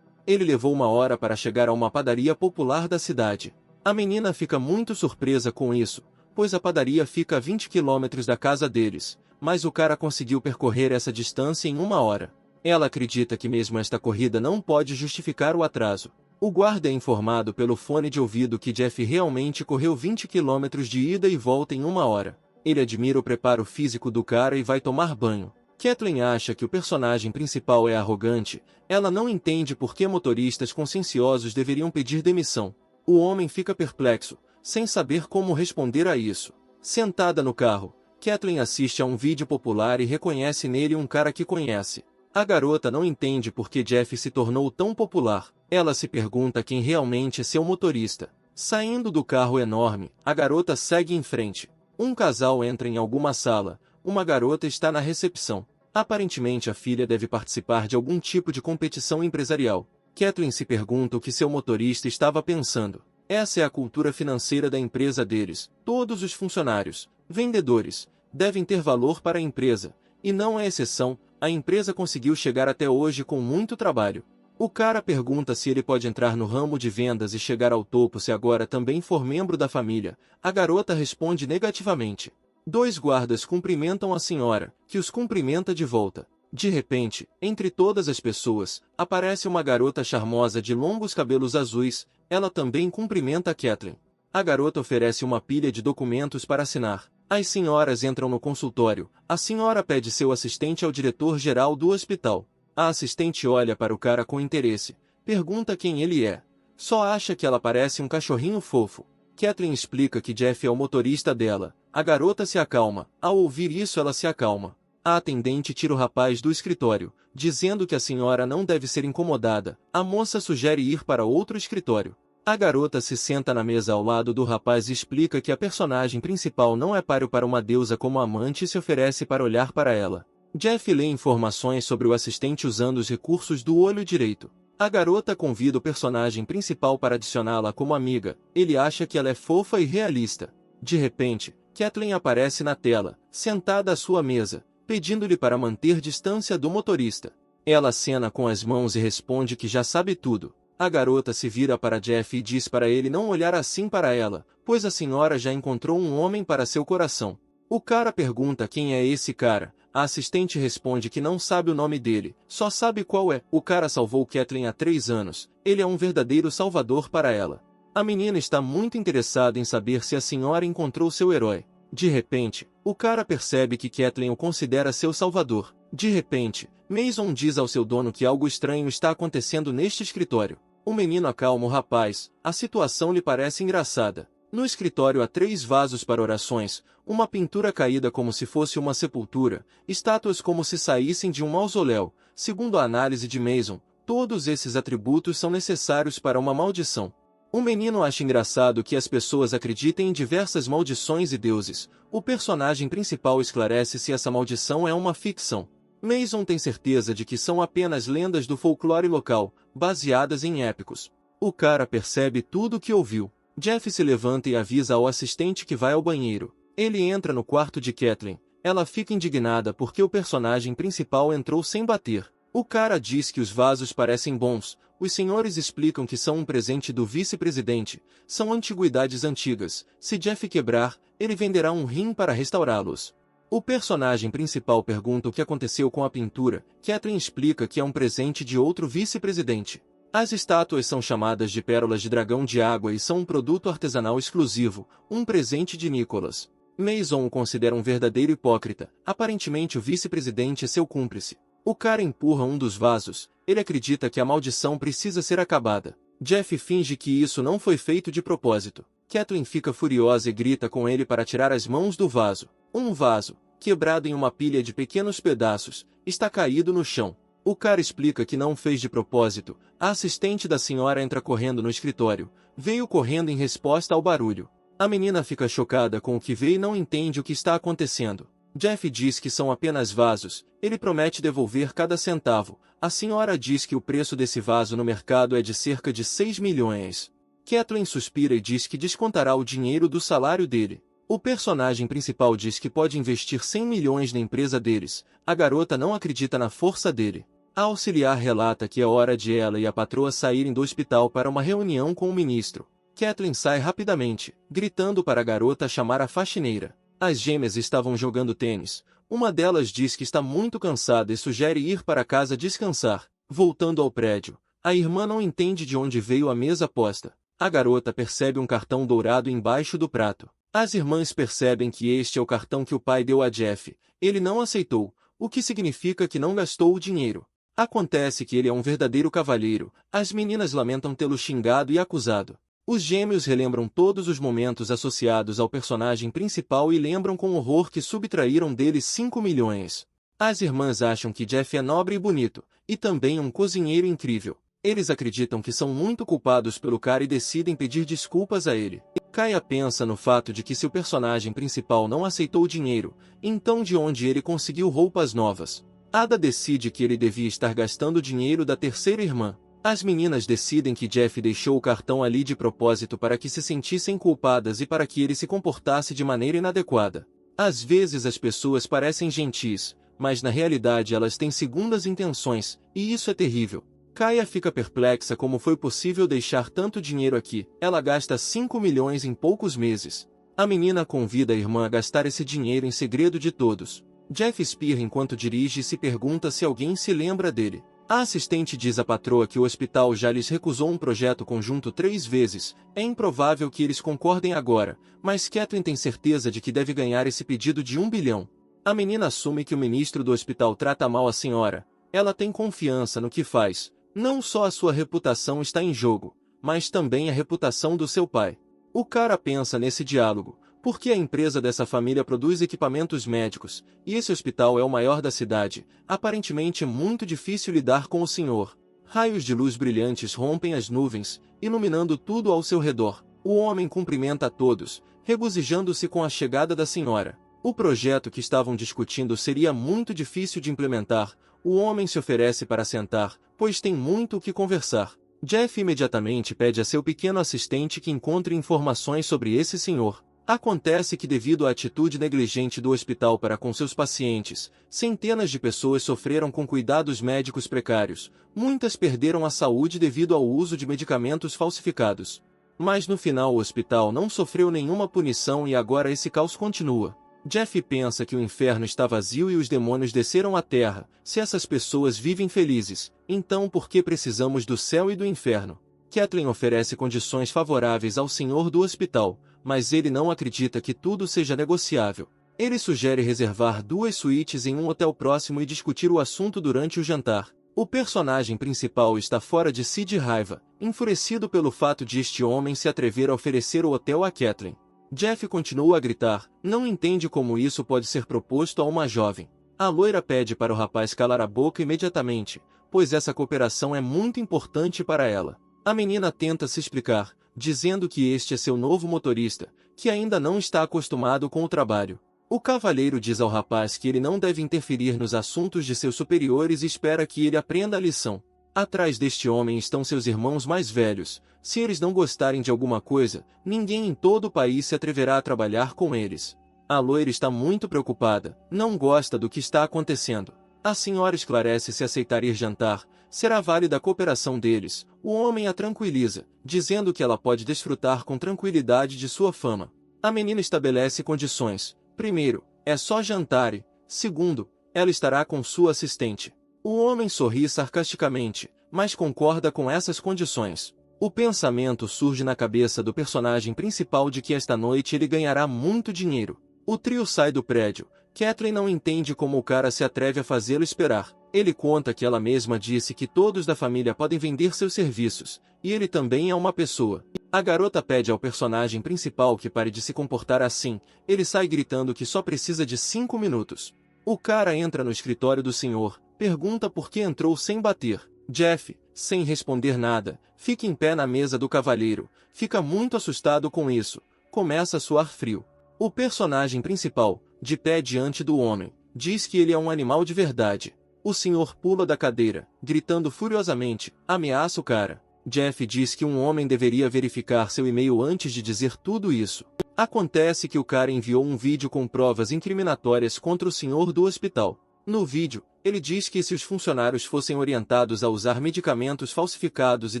Ele levou 1 hora para chegar a uma padaria popular da cidade. A menina fica muito surpresa com isso, pois a padaria fica a 20 quilômetros da casa deles, mas o cara conseguiu percorrer essa distância em 1 hora. Ela acredita que mesmo esta corrida não pode justificar o atraso. O guarda é informado pelo fone de ouvido que Jeff realmente correu 20 quilômetros de ida e volta em 1 hora. Ele admira o preparo físico do cara e vai tomar banho. Kathleen acha que o personagem principal é arrogante. Ela não entende por que motoristas conscienciosos deveriam pedir demissão. O homem fica perplexo, sem saber como responder a isso. Sentada no carro, Kathleen assiste a um vídeo popular e reconhece nele um cara que conhece. A garota não entende por que Jeff se tornou tão popular. Ela se pergunta quem realmente é seu motorista. Saindo do carro enorme, a garota segue em frente. Um casal entra em alguma sala. Uma garota está na recepção. Aparentemente a filha deve participar de algum tipo de competição empresarial. Kathleen se pergunta o que seu motorista estava pensando. Essa é a cultura financeira da empresa deles. Todos os funcionários, vendedores, devem ter valor para a empresa. E não é exceção, a empresa conseguiu chegar até hoje com muito trabalho. O cara pergunta se ele pode entrar no ramo de vendas e chegar ao topo se agora também for membro da família. A garota responde negativamente. 2 guardas cumprimentam a senhora, que os cumprimenta de volta. De repente, entre todas as pessoas, aparece uma garota charmosa de longos cabelos azuis. Ela também cumprimenta a Kathleen. A garota oferece uma pilha de documentos para assinar. As senhoras entram no consultório. A senhora pede seu assistente ao diretor-geral do hospital. A assistente olha para o cara com interesse. Pergunta quem ele é. Só acha que ela parece um cachorrinho fofo. Kathleen explica que Jeff é o motorista dela. A garota se acalma. Ao ouvir isso ela se acalma. A atendente tira o rapaz do escritório, dizendo que a senhora não deve ser incomodada. A moça sugere ir para outro escritório. A garota se senta na mesa ao lado do rapaz e explica que a personagem principal não é páreo para uma deusa como amante e se oferece para olhar para ela. Jeff lê informações sobre o assistente usando os recursos do olho direito. A garota convida o personagem principal para adicioná-la como amiga. Ele acha que ela é fofa e realista. De repente, Kathleen aparece na tela, sentada à sua mesa, pedindo-lhe para manter distância do motorista. Ela acena com as mãos e responde que já sabe tudo. A garota se vira para Jeff e diz para ele não olhar assim para ela, pois a senhora já encontrou um homem para seu coração. O cara pergunta quem é esse cara. A assistente responde que não sabe o nome dele, só sabe qual é. O cara salvou Kathleen há 3 anos. Ele é um verdadeiro salvador para ela. A menina está muito interessada em saber se a senhora encontrou seu herói. De repente, o cara percebe que Kathleen o considera seu salvador. De repente, Mason diz ao seu dono que algo estranho está acontecendo neste escritório. O menino acalma o rapaz. A situação lhe parece engraçada. No escritório há 3 vasos para orações, uma pintura caída como se fosse uma sepultura, estátuas como se saíssem de um mausoléu. Segundo a análise de Mason, todos esses atributos são necessários para uma maldição. O menino acha engraçado que as pessoas acreditem em diversas maldições e deuses. O personagem principal esclarece se essa maldição é uma ficção. Mason tem certeza de que são apenas lendas do folclore local, baseadas em épicos. O cara percebe tudo o que ouviu. Jeff se levanta e avisa ao assistente que vai ao banheiro. Ele entra no quarto de Kathleen. Ela fica indignada porque o personagem principal entrou sem bater. O cara diz que os vasos parecem bons. Os senhores explicam que são um presente do vice-presidente. São antiguidades antigas. Se Jeff quebrar, ele venderá um rim para restaurá-los. O personagem principal pergunta o que aconteceu com a pintura. Kathleen explica que é um presente de outro vice-presidente. As estátuas são chamadas de pérolas de dragão de água e são um produto artesanal exclusivo, um presente de Nicholas. Mason o considera um verdadeiro hipócrita. Aparentemente o vice-presidente é seu cúmplice. O cara empurra um dos vasos. Ele acredita que a maldição precisa ser acabada. Jeff finge que isso não foi feito de propósito. Kathleen fica furiosa e grita com ele para tirar as mãos do vaso. Um vaso, quebrado em uma pilha de pequenos pedaços, está caído no chão. O cara explica que não fez de propósito. A assistente da senhora entra correndo no escritório. Veio correndo em resposta ao barulho. A menina fica chocada com o que vê e não entende o que está acontecendo. Jeff diz que são apenas vasos. Ele promete devolver cada centavo. A senhora diz que o preço desse vaso no mercado é de cerca de 6 milhões. Kathleen suspira e diz que descontará o dinheiro do salário dele. O personagem principal diz que pode investir 100 milhões na empresa deles. A garota não acredita na força dele. A auxiliar relata que é hora de ela e a patroa saírem do hospital para uma reunião com o ministro. Kathleen sai rapidamente, gritando para a garota chamar a faxineira. As gêmeas estavam jogando tênis. Uma delas diz que está muito cansada e sugere ir para casa descansar. Voltando ao prédio, a irmã não entende de onde veio a mesa posta. A garota percebe um cartão dourado embaixo do prato. As irmãs percebem que este é o cartão que o pai deu a Jeff. Ele não aceitou, o que significa que não gastou o dinheiro. Acontece que ele é um verdadeiro cavalheiro. As meninas lamentam tê-lo xingado e acusado. Os gêmeos relembram todos os momentos associados ao personagem principal e lembram com horror que subtraíram dele 5 milhões. As irmãs acham que Jeff é nobre e bonito, e também um cozinheiro incrível. Eles acreditam que são muito culpados pelo cara e decidem pedir desculpas a ele. Kaya pensa no fato de que se o personagem principal não aceitou o dinheiro, então de onde ele conseguiu roupas novas? Ada decide que ele devia estar gastando o dinheiro da terceira irmã. As meninas decidem que Jeff deixou o cartão ali de propósito para que se sentissem culpadas e para que ele se comportasse de maneira inadequada. Às vezes as pessoas parecem gentis, mas na realidade elas têm segundas intenções, e isso é terrível. Kaya fica perplexa como foi possível deixar tanto dinheiro aqui. Ela gasta 5 milhões em poucos meses. A menina convida a irmã a gastar esse dinheiro em segredo de todos. Jeff espirra enquanto dirige e se pergunta se alguém se lembra dele. A assistente diz à patroa que o hospital já lhes recusou um projeto conjunto 3 vezes. É improvável que eles concordem agora, mas Kathleen tem certeza de que deve ganhar esse pedido de 1 bilhão. A menina assume que o ministro do hospital trata mal a senhora. Ela tem confiança no que faz. Não só a sua reputação está em jogo, mas também a reputação do seu pai. O cara pensa nesse diálogo. Porque a empresa dessa família produz equipamentos médicos, e esse hospital é o maior da cidade, aparentemente é muito difícil lidar com o senhor. Raios de luz brilhantes rompem as nuvens, iluminando tudo ao seu redor. O homem cumprimenta a todos, regozijando-se com a chegada da senhora. O projeto que estavam discutindo seria muito difícil de implementar. O homem se oferece para sentar, pois tem muito o que conversar. Jeff imediatamente pede a seu pequeno assistente que encontre informações sobre esse senhor. Acontece que devido à atitude negligente do hospital para com seus pacientes, centenas de pessoas sofreram com cuidados médicos precários. Muitas perderam a saúde devido ao uso de medicamentos falsificados. Mas no final o hospital não sofreu nenhuma punição e agora esse caos continua. Jeff pensa que o inferno está vazio e os demônios desceram à terra. Se essas pessoas vivem felizes, então por que precisamos do céu e do inferno? Kathleen oferece condições favoráveis ao senhor do hospital, mas ele não acredita que tudo seja negociável. Ele sugere reservar 2 suítes em um hotel próximo e discutir o assunto durante o jantar. O personagem principal está fora de si de raiva, enfurecido pelo fato de este homem se atrever a oferecer o hotel a Kathleen. Jeff continua a gritar, não entende como isso pode ser proposto a uma jovem. A loira pede para o rapaz calar a boca imediatamente, pois essa cooperação é muito importante para ela. A menina tenta se explicar, dizendo que este é seu novo motorista, que ainda não está acostumado com o trabalho. O cavalheiro diz ao rapaz que ele não deve interferir nos assuntos de seus superiores e espera que ele aprenda a lição. Atrás deste homem estão seus irmãos mais velhos. Se eles não gostarem de alguma coisa, ninguém em todo o país se atreverá a trabalhar com eles. A loira está muito preocupada, não gosta do que está acontecendo. A senhora esclarece se aceitar ir jantar, será válida a cooperação deles. O homem a tranquiliza, dizendo que ela pode desfrutar com tranquilidade de sua fama. A menina estabelece condições. Primeiro, é só jantar e, segundo, ela estará com sua assistente. O homem sorri sarcasticamente, mas concorda com essas condições. O pensamento surge na cabeça do personagem principal de que esta noite ele ganhará muito dinheiro. O trio sai do prédio. Kathleen não entende como o cara se atreve a fazê-lo esperar. Ele conta que ela mesma disse que todos da família podem vender seus serviços, e ele também é uma pessoa. A garota pede ao personagem principal que pare de se comportar assim, ele sai gritando que só precisa de 5 minutos. O cara entra no escritório do senhor, pergunta por que entrou sem bater. Jeff, sem responder nada, fica em pé na mesa do cavalheiro, fica muito assustado com isso, começa a suar frio. O personagem principal, de pé diante do homem, diz que ele é um animal de verdade. O senhor pula da cadeira, gritando furiosamente, ameaça o cara. Jeff diz que um homem deveria verificar seu e-mail antes de dizer tudo isso. Acontece que o cara enviou um vídeo com provas incriminatórias contra o senhor do hospital. No vídeo, ele diz que se os funcionários fossem orientados a usar medicamentos falsificados e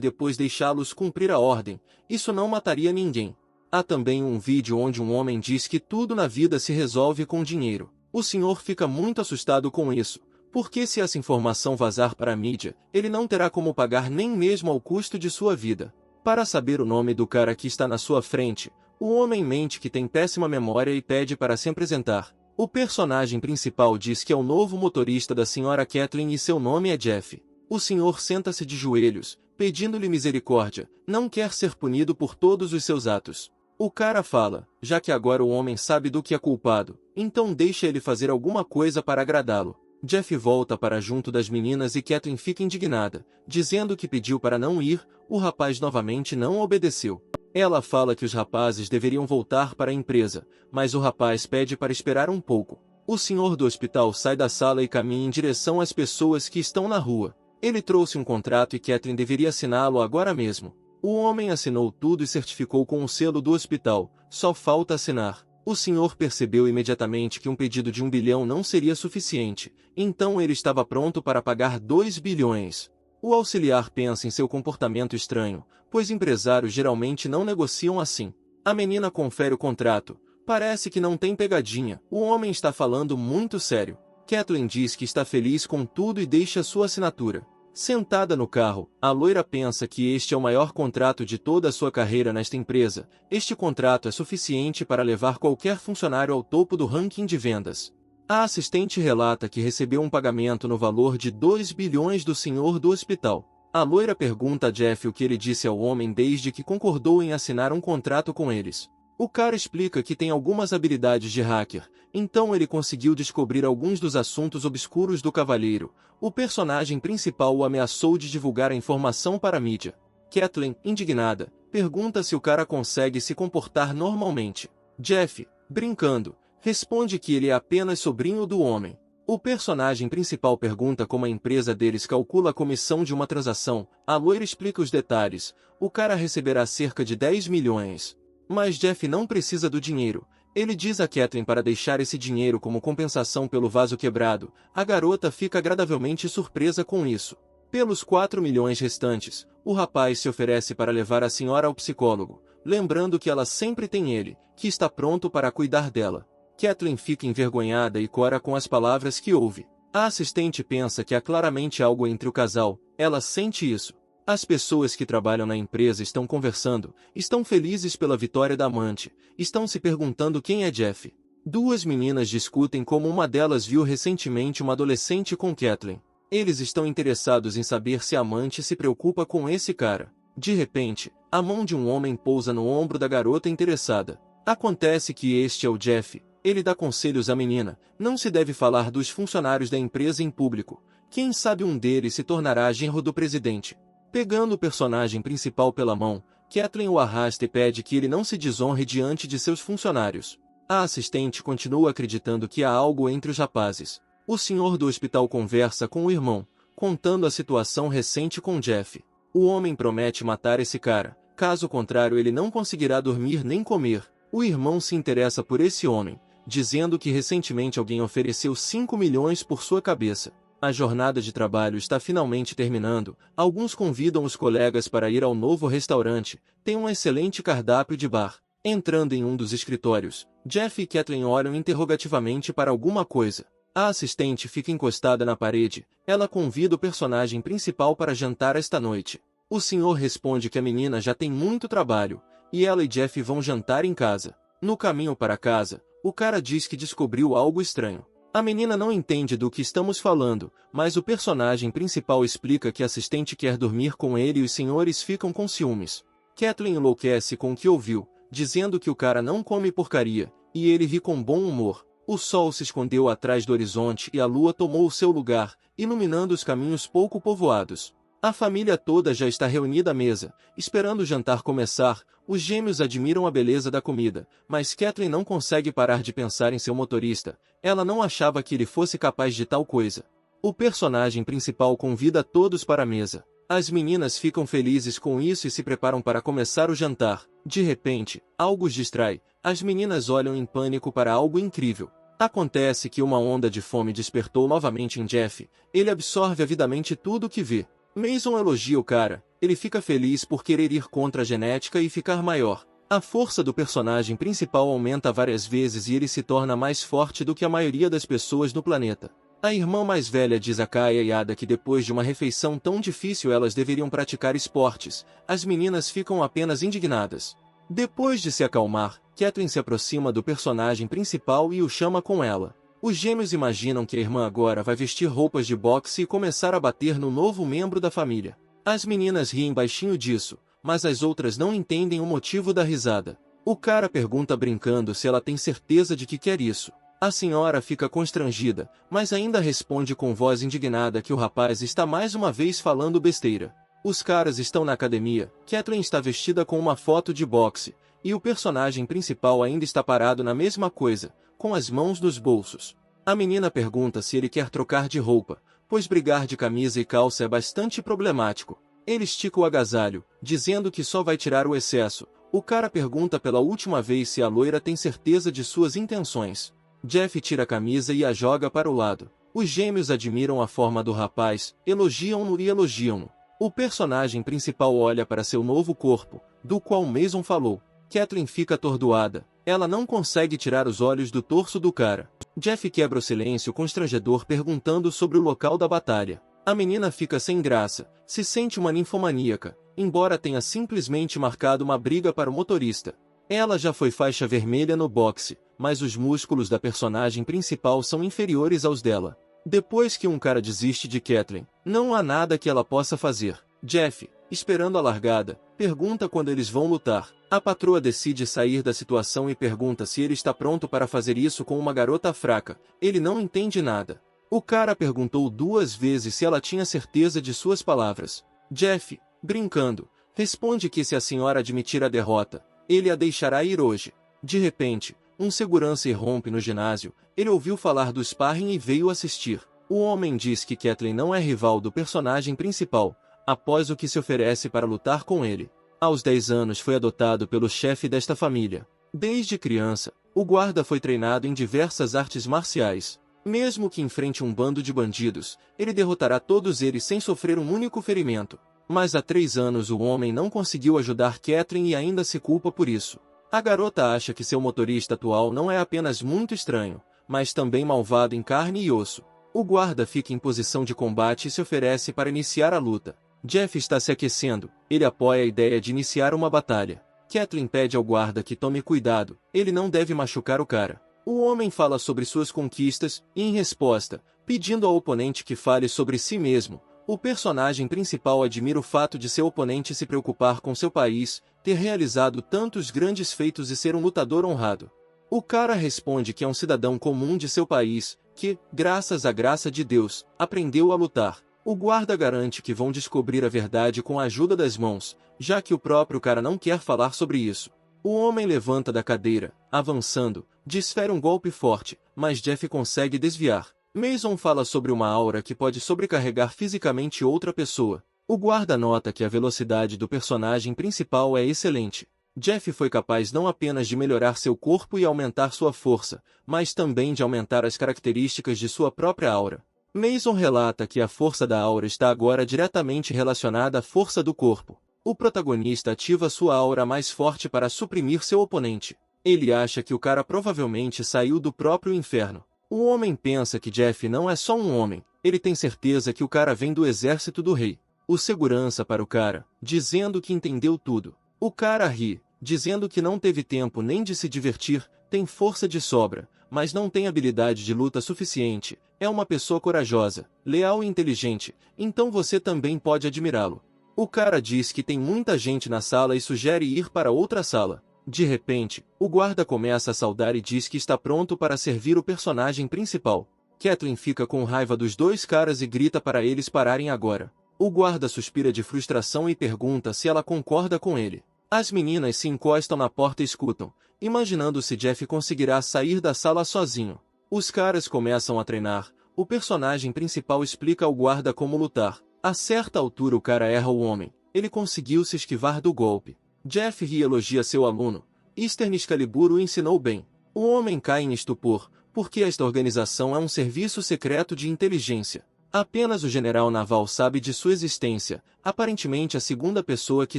depois deixá-los cumprir a ordem, isso não mataria ninguém. Há também um vídeo onde um homem diz que tudo na vida se resolve com dinheiro. O senhor fica muito assustado com isso, porque se essa informação vazar para a mídia, ele não terá como pagar nem mesmo ao custo de sua vida. Para saber o nome do cara que está na sua frente, o homem mente que tem péssima memória e pede para se apresentar. O personagem principal diz que é o novo motorista da senhora Kathleen e seu nome é Jeff. O senhor senta-se de joelhos, pedindo-lhe misericórdia, não quer ser punido por todos os seus atos. O cara fala, já que agora o homem sabe do que é culpado, então deixa ele fazer alguma coisa para agradá-lo. Jeff volta para junto das meninas e Kathleen fica indignada, dizendo que pediu para não ir, o rapaz novamente não obedeceu. Ela fala que os rapazes deveriam voltar para a empresa, mas o rapaz pede para esperar um pouco. O senhor do hospital sai da sala e caminha em direção às pessoas que estão na rua. Ele trouxe um contrato e Kathleen deveria assiná-lo agora mesmo. O homem assinou tudo e certificou com o selo do hospital, só falta assinar. O senhor percebeu imediatamente que um pedido de 1 bilhão não seria suficiente, então ele estava pronto para pagar 2 bilhões. O auxiliar pensa em seu comportamento estranho, pois empresários geralmente não negociam assim. A menina confere o contrato. Parece que não tem pegadinha, o homem está falando muito sério. Kathleen diz que está feliz com tudo e deixa sua assinatura. Sentada no carro, a loira pensa que este é o maior contrato de toda a sua carreira nesta empresa. Este contrato é suficiente para levar qualquer funcionário ao topo do ranking de vendas. A assistente relata que recebeu um pagamento no valor de 2 bilhões do senhor do hospital. A loira pergunta a Jeff o que ele disse ao homem desde que concordou em assinar um contrato com eles. O cara explica que tem algumas habilidades de hacker, então ele conseguiu descobrir alguns dos assuntos obscuros do cavalheiro. O personagem principal o ameaçou de divulgar a informação para a mídia. Kathleen, indignada, pergunta se o cara consegue se comportar normalmente. Jeff, brincando, responde que ele é apenas sobrinho do homem. O personagem principal pergunta como a empresa deles calcula a comissão de uma transação. A loira explica os detalhes. O cara receberá cerca de 10 milhões. Mas Jeff não precisa do dinheiro. Ele diz a Kathleen para deixar esse dinheiro como compensação pelo vaso quebrado. A garota fica agradavelmente surpresa com isso. Pelos 4 milhões restantes, o rapaz se oferece para levar a senhora ao psicólogo, lembrando que ela sempre tem ele, que está pronto para cuidar dela. Kathleen fica envergonhada e cora com as palavras que ouve. A assistente pensa que há claramente algo entre o casal, ela sente isso. As pessoas que trabalham na empresa estão conversando, estão felizes pela vitória da amante, estão se perguntando quem é Jeff. Duas meninas discutem como uma delas viu recentemente uma adolescente com Kathleen. Eles estão interessados em saber se a amante se preocupa com esse cara. De repente, a mão de um homem pousa no ombro da garota interessada. Acontece que este é o Jeff. Ele dá conselhos à menina, não se deve falar dos funcionários da empresa em público. Quem sabe um deles se tornará genro do presidente. Pegando o personagem principal pela mão, Kathleen o arrasta e pede que ele não se desonre diante de seus funcionários. A assistente continua acreditando que há algo entre os rapazes. O senhor do hospital conversa com o irmão, contando a situação recente com Jeff. O homem promete matar esse cara, caso contrário ele não conseguirá dormir nem comer. O irmão se interessa por esse homem, dizendo que recentemente alguém ofereceu 5 milhões por sua cabeça. A jornada de trabalho está finalmente terminando, alguns convidam os colegas para ir ao novo restaurante, tem um excelente cardápio de bar. Entrando em um dos escritórios, Jeff e Kathleen olham interrogativamente para alguma coisa. A assistente fica encostada na parede, ela convida o personagem principal para jantar esta noite. O senhor responde que a menina já tem muito trabalho, e ela e Jeff vão jantar em casa. No caminho para casa, o cara diz que descobriu algo estranho. A menina não entende do que estamos falando, mas o personagem principal explica que a assistente quer dormir com ele e os senhores ficam com ciúmes. Kathleen enlouquece com o que ouviu, dizendo que o cara não come porcaria, e ele ri com bom humor. O sol se escondeu atrás do horizonte e a lua tomou o seu lugar, iluminando os caminhos pouco povoados. A família toda já está reunida à mesa, esperando o jantar começar. Os gêmeos admiram a beleza da comida, mas Kathleen não consegue parar de pensar em seu motorista. Ela não achava que ele fosse capaz de tal coisa. O personagem principal convida todos para a mesa. As meninas ficam felizes com isso e se preparam para começar o jantar. De repente, algo os distrai. As meninas olham em pânico para algo incrível. Acontece que uma onda de fome despertou novamente em Jeff. Ele absorve avidamente tudo o que vê. Mason elogia o cara. Ele fica feliz por querer ir contra a genética e ficar maior. A força do personagem principal aumenta várias vezes e ele se torna mais forte do que a maioria das pessoas no planeta. A irmã mais velha diz a Kaya e Ada que depois de uma refeição tão difícil elas deveriam praticar esportes. As meninas ficam apenas indignadas. Depois de se acalmar, Kathleen se aproxima do personagem principal e o chama com ela. Os gêmeos imaginam que a irmã agora vai vestir roupas de boxe e começar a bater no novo membro da família. As meninas riem baixinho disso, mas as outras não entendem o motivo da risada. O cara pergunta brincando se ela tem certeza de que quer isso. A senhora fica constrangida, mas ainda responde com voz indignada que o rapaz está mais uma vez falando besteira. Os caras estão na academia, Kathleen está vestida com uma foto de boxe, e o personagem principal ainda está parado na mesma coisa, com as mãos nos bolsos. A menina pergunta se ele quer trocar de roupa, pois brigar de camisa e calça é bastante problemático. Ele estica o agasalho, dizendo que só vai tirar o excesso. O cara pergunta pela última vez se a loira tem certeza de suas intenções. Jeff tira a camisa e a joga para o lado. Os gêmeos admiram a forma do rapaz, elogiam-no e elogiam-no. O personagem principal olha para seu novo corpo, do qual Mason falou. Kathleen fica atordoada. Ela não consegue tirar os olhos do torso do cara. Jeff quebra o silêncio constrangedor perguntando sobre o local da batalha. A menina fica sem graça, se sente uma ninfomaníaca, embora tenha simplesmente marcado uma briga para o motorista. Ela já foi faixa vermelha no boxe, mas os músculos da personagem principal são inferiores aos dela. Depois que um cara desiste de Kathleen, não há nada que ela possa fazer. Jeff, esperando a largada, pergunta quando eles vão lutar. A patroa decide sair da situação e pergunta se ele está pronto para fazer isso com uma garota fraca. Ele não entende nada. O cara perguntou 2 vezes se ela tinha certeza de suas palavras. Jeff, brincando, responde que se a senhora admitir a derrota, ele a deixará ir hoje. De repente, um segurança irrompe no ginásio. Ele ouviu falar do sparring e veio assistir. O homem diz que Kathleen não é rival do personagem principal, após o que se oferece para lutar com ele. Aos 10 anos foi adotado pelo chefe desta família. Desde criança, o guarda foi treinado em diversas artes marciais. Mesmo que enfrente um bando de bandidos, ele derrotará todos eles sem sofrer um único ferimento. Mas há 3 anos o homem não conseguiu ajudar Kathleen e ainda se culpa por isso. A garota acha que seu motorista atual não é apenas muito estranho, mas também malvado em carne e osso. O guarda fica em posição de combate e se oferece para iniciar a luta. Jeff está se aquecendo, ele apoia a ideia de iniciar uma batalha. Kathleen pede ao guarda que tome cuidado, ele não deve machucar o cara. O homem fala sobre suas conquistas, e em resposta, pedindo ao oponente que fale sobre si mesmo. O personagem principal admira o fato de seu oponente se preocupar com seu país, ter realizado tantos grandes feitos e ser um lutador honrado. O cara responde que é um cidadão comum de seu país, que, graças à graça de Deus, aprendeu a lutar. O guarda garante que vão descobrir a verdade com a ajuda das mãos, já que o próprio cara não quer falar sobre isso. O homem levanta da cadeira, avançando, desfere um golpe forte, mas Jeff consegue desviar. Mason fala sobre uma aura que pode sobrecarregar fisicamente outra pessoa. O guarda nota que a velocidade do personagem principal é excelente. Jeff foi capaz não apenas de melhorar seu corpo e aumentar sua força, mas também de aumentar as características de sua própria aura. Mason relata que a força da aura está agora diretamente relacionada à força do corpo. O protagonista ativa sua aura mais forte para suprimir seu oponente. Ele acha que o cara provavelmente saiu do próprio inferno. O homem pensa que Jeff não é só um homem, ele tem certeza que o cara vem do exército do rei. O segurança para o cara, dizendo que entendeu tudo. O cara ri, dizendo que não teve tempo nem de se divertir, tem força de sobra, mas não tem habilidade de luta suficiente, é uma pessoa corajosa, leal e inteligente, então você também pode admirá-lo. O cara diz que tem muita gente na sala e sugere ir para outra sala. De repente, o guarda começa a saudar e diz que está pronto para servir o personagem principal. Kathleen fica com raiva dos dois caras e grita para eles pararem agora. O guarda suspira de frustração e pergunta se ela concorda com ele. As meninas se encostam na porta e escutam, imaginando se Jeff conseguirá sair da sala sozinho. Os caras começam a treinar. O personagem principal explica ao guarda como lutar. A certa altura o cara erra o homem. Ele conseguiu se esquivar do golpe. Jeff ri e elogia seu aluno. Eastern Excalibur o ensinou bem. O homem cai em estupor, porque esta organização é um serviço secreto de inteligência. Apenas o general naval sabe de sua existência. Aparentemente a segunda pessoa que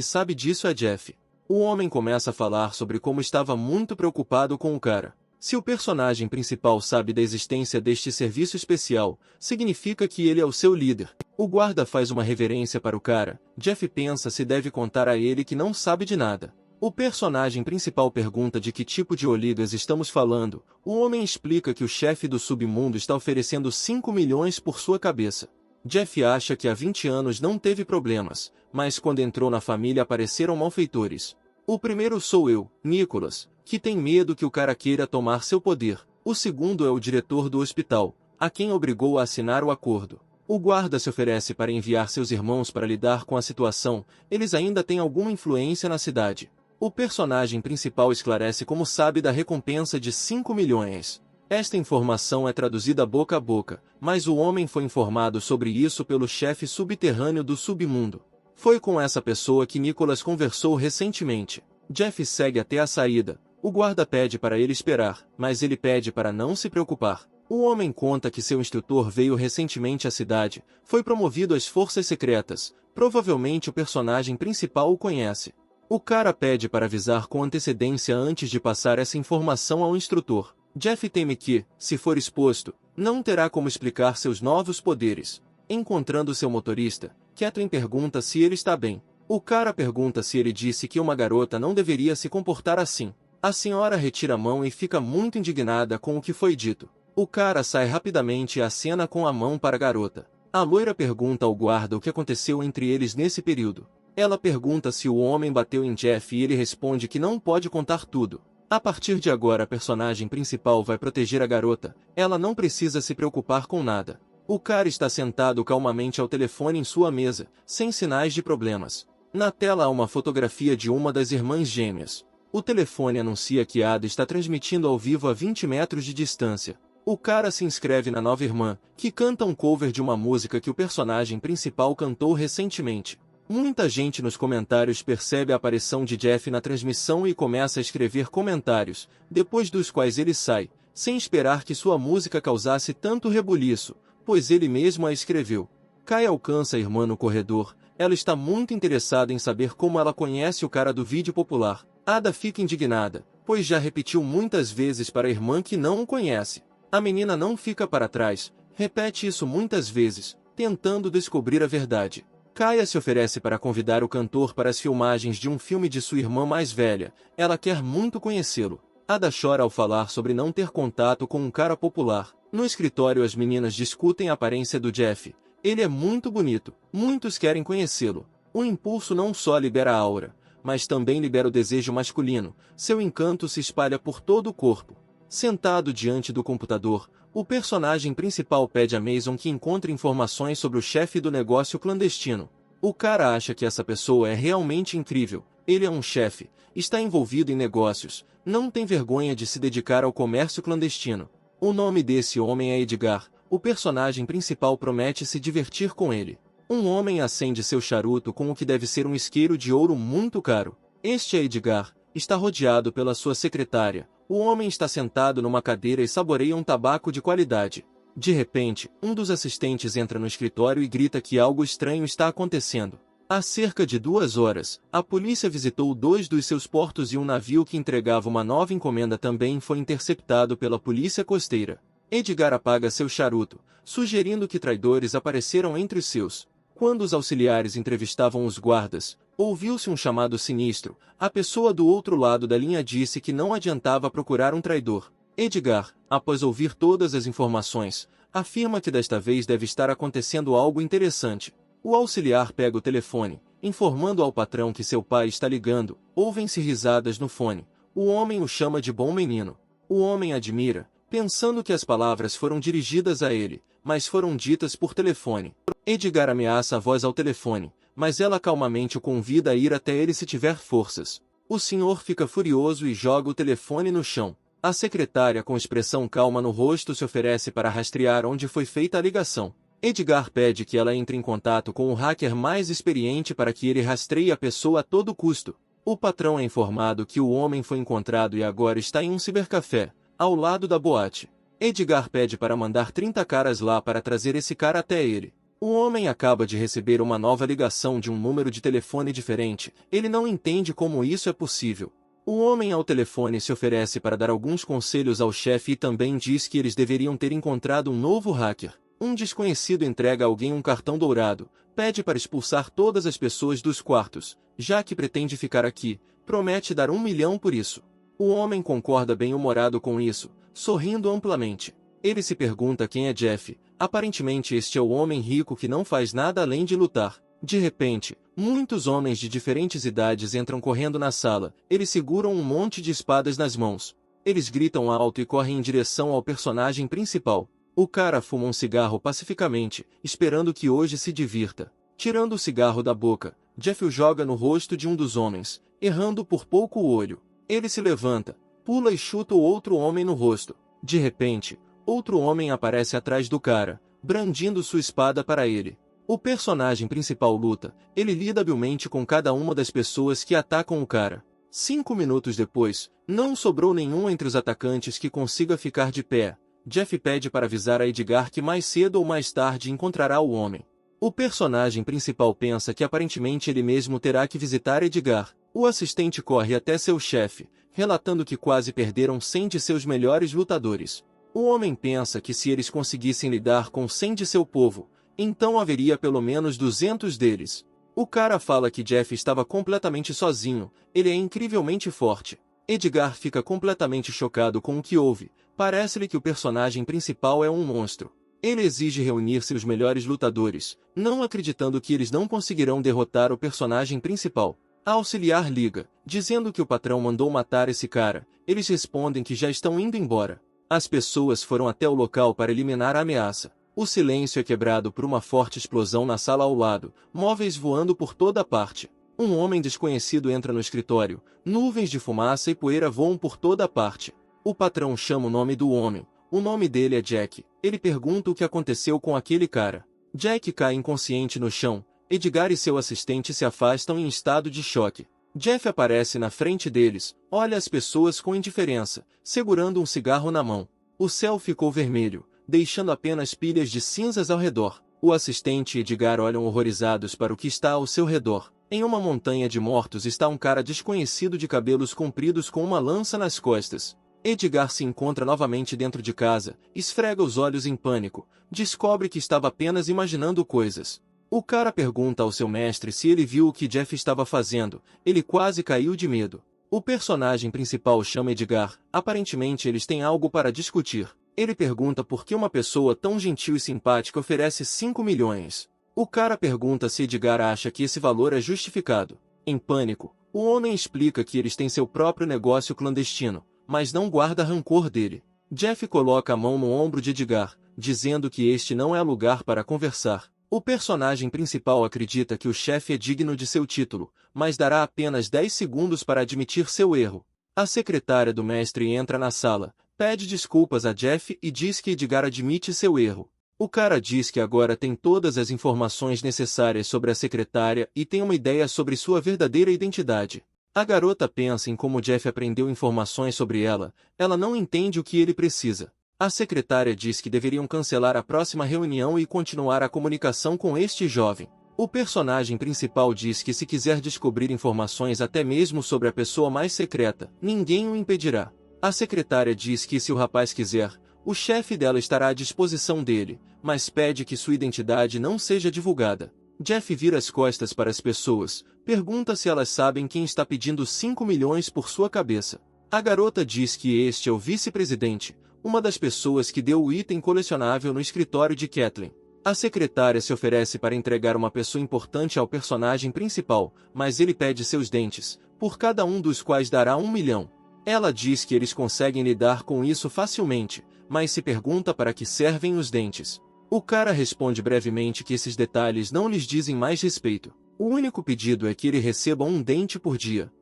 sabe disso é Jeff. O homem começa a falar sobre como estava muito preocupado com o cara. Se o personagem principal sabe da existência deste serviço especial, significa que ele é o seu líder. O guarda faz uma reverência para o cara. Jeff pensa se deve contar a ele que não sabe de nada. O personagem principal pergunta de que tipo de oligas estamos falando. O homem explica que o chefe do submundo está oferecendo 5 milhões por sua cabeça. Jeff acha que há 20 anos não teve problemas, mas quando entrou na família apareceram malfeitores. O primeiro sou eu, Nicholas, que tem medo que o cara queira tomar seu poder. O segundo é o diretor do hospital, a quem obrigou a assinar o acordo. O guarda se oferece para enviar seus irmãos para lidar com a situação. Eles ainda têm alguma influência na cidade. O personagem principal esclarece como sabe da recompensa de 5 milhões. Esta informação é traduzida boca a boca, mas o homem foi informado sobre isso pelo chefe subterrâneo do submundo. Foi com essa pessoa que Nicholas conversou recentemente. Jeff segue até a saída. O guarda pede para ele esperar, mas ele pede para não se preocupar. O homem conta que seu instrutor veio recentemente à cidade, foi promovido às forças secretas. Provavelmente o personagem principal o conhece. O cara pede para avisar com antecedência antes de passar essa informação ao instrutor. Jeff teme que, se for exposto, não terá como explicar seus novos poderes. Encontrando seu motorista, Kathleen pergunta se ele está bem. O cara pergunta se ele disse que uma garota não deveria se comportar assim. A senhora retira a mão e fica muito indignada com o que foi dito. O cara sai rapidamente e acena com a mão para a garota. A loira pergunta ao guarda o que aconteceu entre eles nesse período. Ela pergunta se o homem bateu em Jeff e ele responde que não pode contar tudo. A partir de agora a personagem principal vai proteger a garota. Ela não precisa se preocupar com nada. O cara está sentado calmamente ao telefone em sua mesa, sem sinais de problemas. Na tela há uma fotografia de uma das irmãs gêmeas. O telefone anuncia que Ada está transmitindo ao vivo a 20 metros de distância. O cara se inscreve na nova irmã, que canta um cover de uma música que o personagem principal cantou recentemente. Muita gente nos comentários percebe a aparição de Jeff na transmissão e começa a escrever comentários, depois dos quais ele sai, sem esperar que sua música causasse tanto rebuliço, pois ele mesmo a escreveu. Kai alcança a irmã no corredor. Ela está muito interessada em saber como ela conhece o cara do vídeo popular. Ada fica indignada, pois já repetiu muitas vezes para a irmã que não o conhece. A menina não fica para trás, repete isso muitas vezes, tentando descobrir a verdade. Kaya se oferece para convidar o cantor para as filmagens de um filme de sua irmã mais velha. Ela quer muito conhecê-lo. Ada chora ao falar sobre não ter contato com um cara popular. No escritório as meninas discutem a aparência do Jeff. Ele é muito bonito. Muitos querem conhecê-lo. O impulso não só libera a aura, mas também libera o desejo masculino. Seu encanto se espalha por todo o corpo. Sentado diante do computador, o personagem principal pede a Mason que encontre informações sobre o chefe do negócio clandestino. O cara acha que essa pessoa é realmente incrível. Ele é um chefe, está envolvido em negócios, não tem vergonha de se dedicar ao comércio clandestino. O nome desse homem é Edgar. O personagem principal promete se divertir com ele. Um homem acende seu charuto com o que deve ser um isqueiro de ouro muito caro. Este é Edgar, está rodeado pela sua secretária. O homem está sentado numa cadeira e saboreia um tabaco de qualidade. De repente, um dos assistentes entra no escritório e grita que algo estranho está acontecendo. Há cerca de 2 horas, a polícia visitou 2 dos seus portos e um navio que entregava uma nova encomenda também foi interceptado pela polícia costeira. Edgar apaga seu charuto, sugerindo que traidores apareceram entre os seus. Quando os auxiliares entrevistavam os guardas, ouviu-se um chamado sinistro. A pessoa do outro lado da linha disse que não adiantava procurar um traidor. Edgar, após ouvir todas as informações, afirma que desta vez deve estar acontecendo algo interessante. O auxiliar pega o telefone. informando ao patrão que seu pai está ligando. Ouvem-se risadas no fone. O homem o chama de bom menino. O homem admira, pensando que as palavras foram dirigidas a ele, mas foram ditas por telefone. Edgar ameaça a voz ao telefone, mas ela calmamente o convida a ir até ele se tiver forças. O senhor fica furioso e joga o telefone no chão. A secretária, com expressão calma no rosto, se oferece para rastrear onde foi feita a ligação. Edgar pede que ela entre em contato com o hacker mais experiente para que ele rastreie a pessoa a todo custo. O patrão é informado que o homem foi encontrado e agora está em um cibercafé, ao lado da boate. Edgar pede para mandar 30 caras lá para trazer esse cara até ele. O homem acaba de receber uma nova ligação de um número de telefone diferente. Ele não entende como isso é possível. O homem ao telefone se oferece para dar alguns conselhos ao chefe e também diz que eles deveriam ter encontrado um novo hacker. Um desconhecido entrega a alguém um cartão dourado, pede para expulsar todas as pessoas dos quartos, já que pretende ficar aqui, promete dar 1 milhão por isso. O homem concorda bem-humorado com isso, sorrindo amplamente. Ele se pergunta quem é Jeff. Aparentemente este é o homem rico que não faz nada além de lutar. De repente, muitos homens de diferentes idades entram correndo na sala. Eles seguram um monte de espadas nas mãos. Eles gritam alto e correm em direção ao personagem principal. O cara fuma um cigarro pacificamente, esperando que hoje se divirta. Tirando o cigarro da boca, Jeff o joga no rosto de um dos homens, errando por pouco o olho. Ele se levanta, pula e chuta o outro homem no rosto. De repente, outro homem aparece atrás do cara, brandindo sua espada para ele. O personagem principal luta. Ele lida habilmente com cada uma das pessoas que atacam o cara. 5 minutos depois, não sobrou nenhum entre os atacantes que consiga ficar de pé. Jeff pede para avisar a Edgar que mais cedo ou mais tarde encontrará o homem. O personagem principal pensa que aparentemente ele mesmo terá que visitar Edgar. O assistente corre até seu chefe, relatando que quase perderam 100 de seus melhores lutadores. O homem pensa que se eles conseguissem lidar com 100 de seu povo, então haveria pelo menos 200 deles. O cara fala que Jeff estava completamente sozinho, ele é incrivelmente forte. Edgar fica completamente chocado com o que houve, parece-lhe que o personagem principal é um monstro. Ele exige reunir seus melhores lutadores, não acreditando que eles não conseguirão derrotar o personagem principal. A auxiliar liga, dizendo que o patrão mandou matar esse cara. Eles respondem que já estão indo embora. As pessoas foram até o local para eliminar a ameaça. O silêncio é quebrado por uma forte explosão na sala ao lado, móveis voando por toda parte. Um homem desconhecido entra no escritório, nuvens de fumaça e poeira voam por toda parte. O patrão chama o nome do homem. O nome dele é Jack. Ele pergunta o que aconteceu com aquele cara. Jack cai inconsciente no chão. Edgar e seu assistente se afastam em estado de choque. Jeff aparece na frente deles, olha as pessoas com indiferença, segurando um cigarro na mão. O céu ficou vermelho, deixando apenas pilhas de cinzas ao redor. O assistente e Edgar olham horrorizados para o que está ao seu redor. Em uma montanha de mortos está um cara desconhecido de cabelos compridos com uma lança nas costas. Edgar se encontra novamente dentro de casa, esfrega os olhos em pânico, descobre que estava apenas imaginando coisas. O cara pergunta ao seu mestre se ele viu o que Jeff estava fazendo. Ele quase caiu de medo. O personagem principal chama Edgar. Aparentemente eles têm algo para discutir. Ele pergunta por que uma pessoa tão gentil e simpática oferece 5 milhões. O cara pergunta se Edgar acha que esse valor é justificado. Em pânico, o homem explica que eles têm seu próprio negócio clandestino, mas não guarda rancor dele. Jeff coloca a mão no ombro de Edgar, dizendo que este não é lugar para conversar. O personagem principal acredita que o chefe é digno de seu título, mas dará apenas 10 segundos para admitir seu erro. A secretária do mestre entra na sala, pede desculpas a Jeff e diz que Edgar admite seu erro. O cara diz que agora tem todas as informações necessárias sobre a secretária e tem uma ideia sobre sua verdadeira identidade. A garota pensa em como Jeff aprendeu informações sobre ela, ela não entende o que ele precisa. A secretária diz que deveriam cancelar a próxima reunião e continuar a comunicação com este jovem. O personagem principal diz que se quiser descobrir informações até mesmo sobre a pessoa mais secreta, ninguém o impedirá. A secretária diz que se o rapaz quiser, o chefe dela estará à disposição dele, mas pede que sua identidade não seja divulgada. Jeff vira as costas para as pessoas, pergunta se elas sabem quem está pedindo 5 milhões por sua cabeça. A garota diz que este é o vice-presidente, uma das pessoas que deu o item colecionável no escritório de Kathleen. A secretária se oferece para entregar uma pessoa importante ao personagem principal, mas ele pede seus dentes, por cada um dos quais dará 1 milhão. Ela diz que eles conseguem lidar com isso facilmente, mas se pergunta para que servem os dentes. O cara responde brevemente que esses detalhes não lhes dizem mais respeito. O único pedido é que ele receba um dente por dia.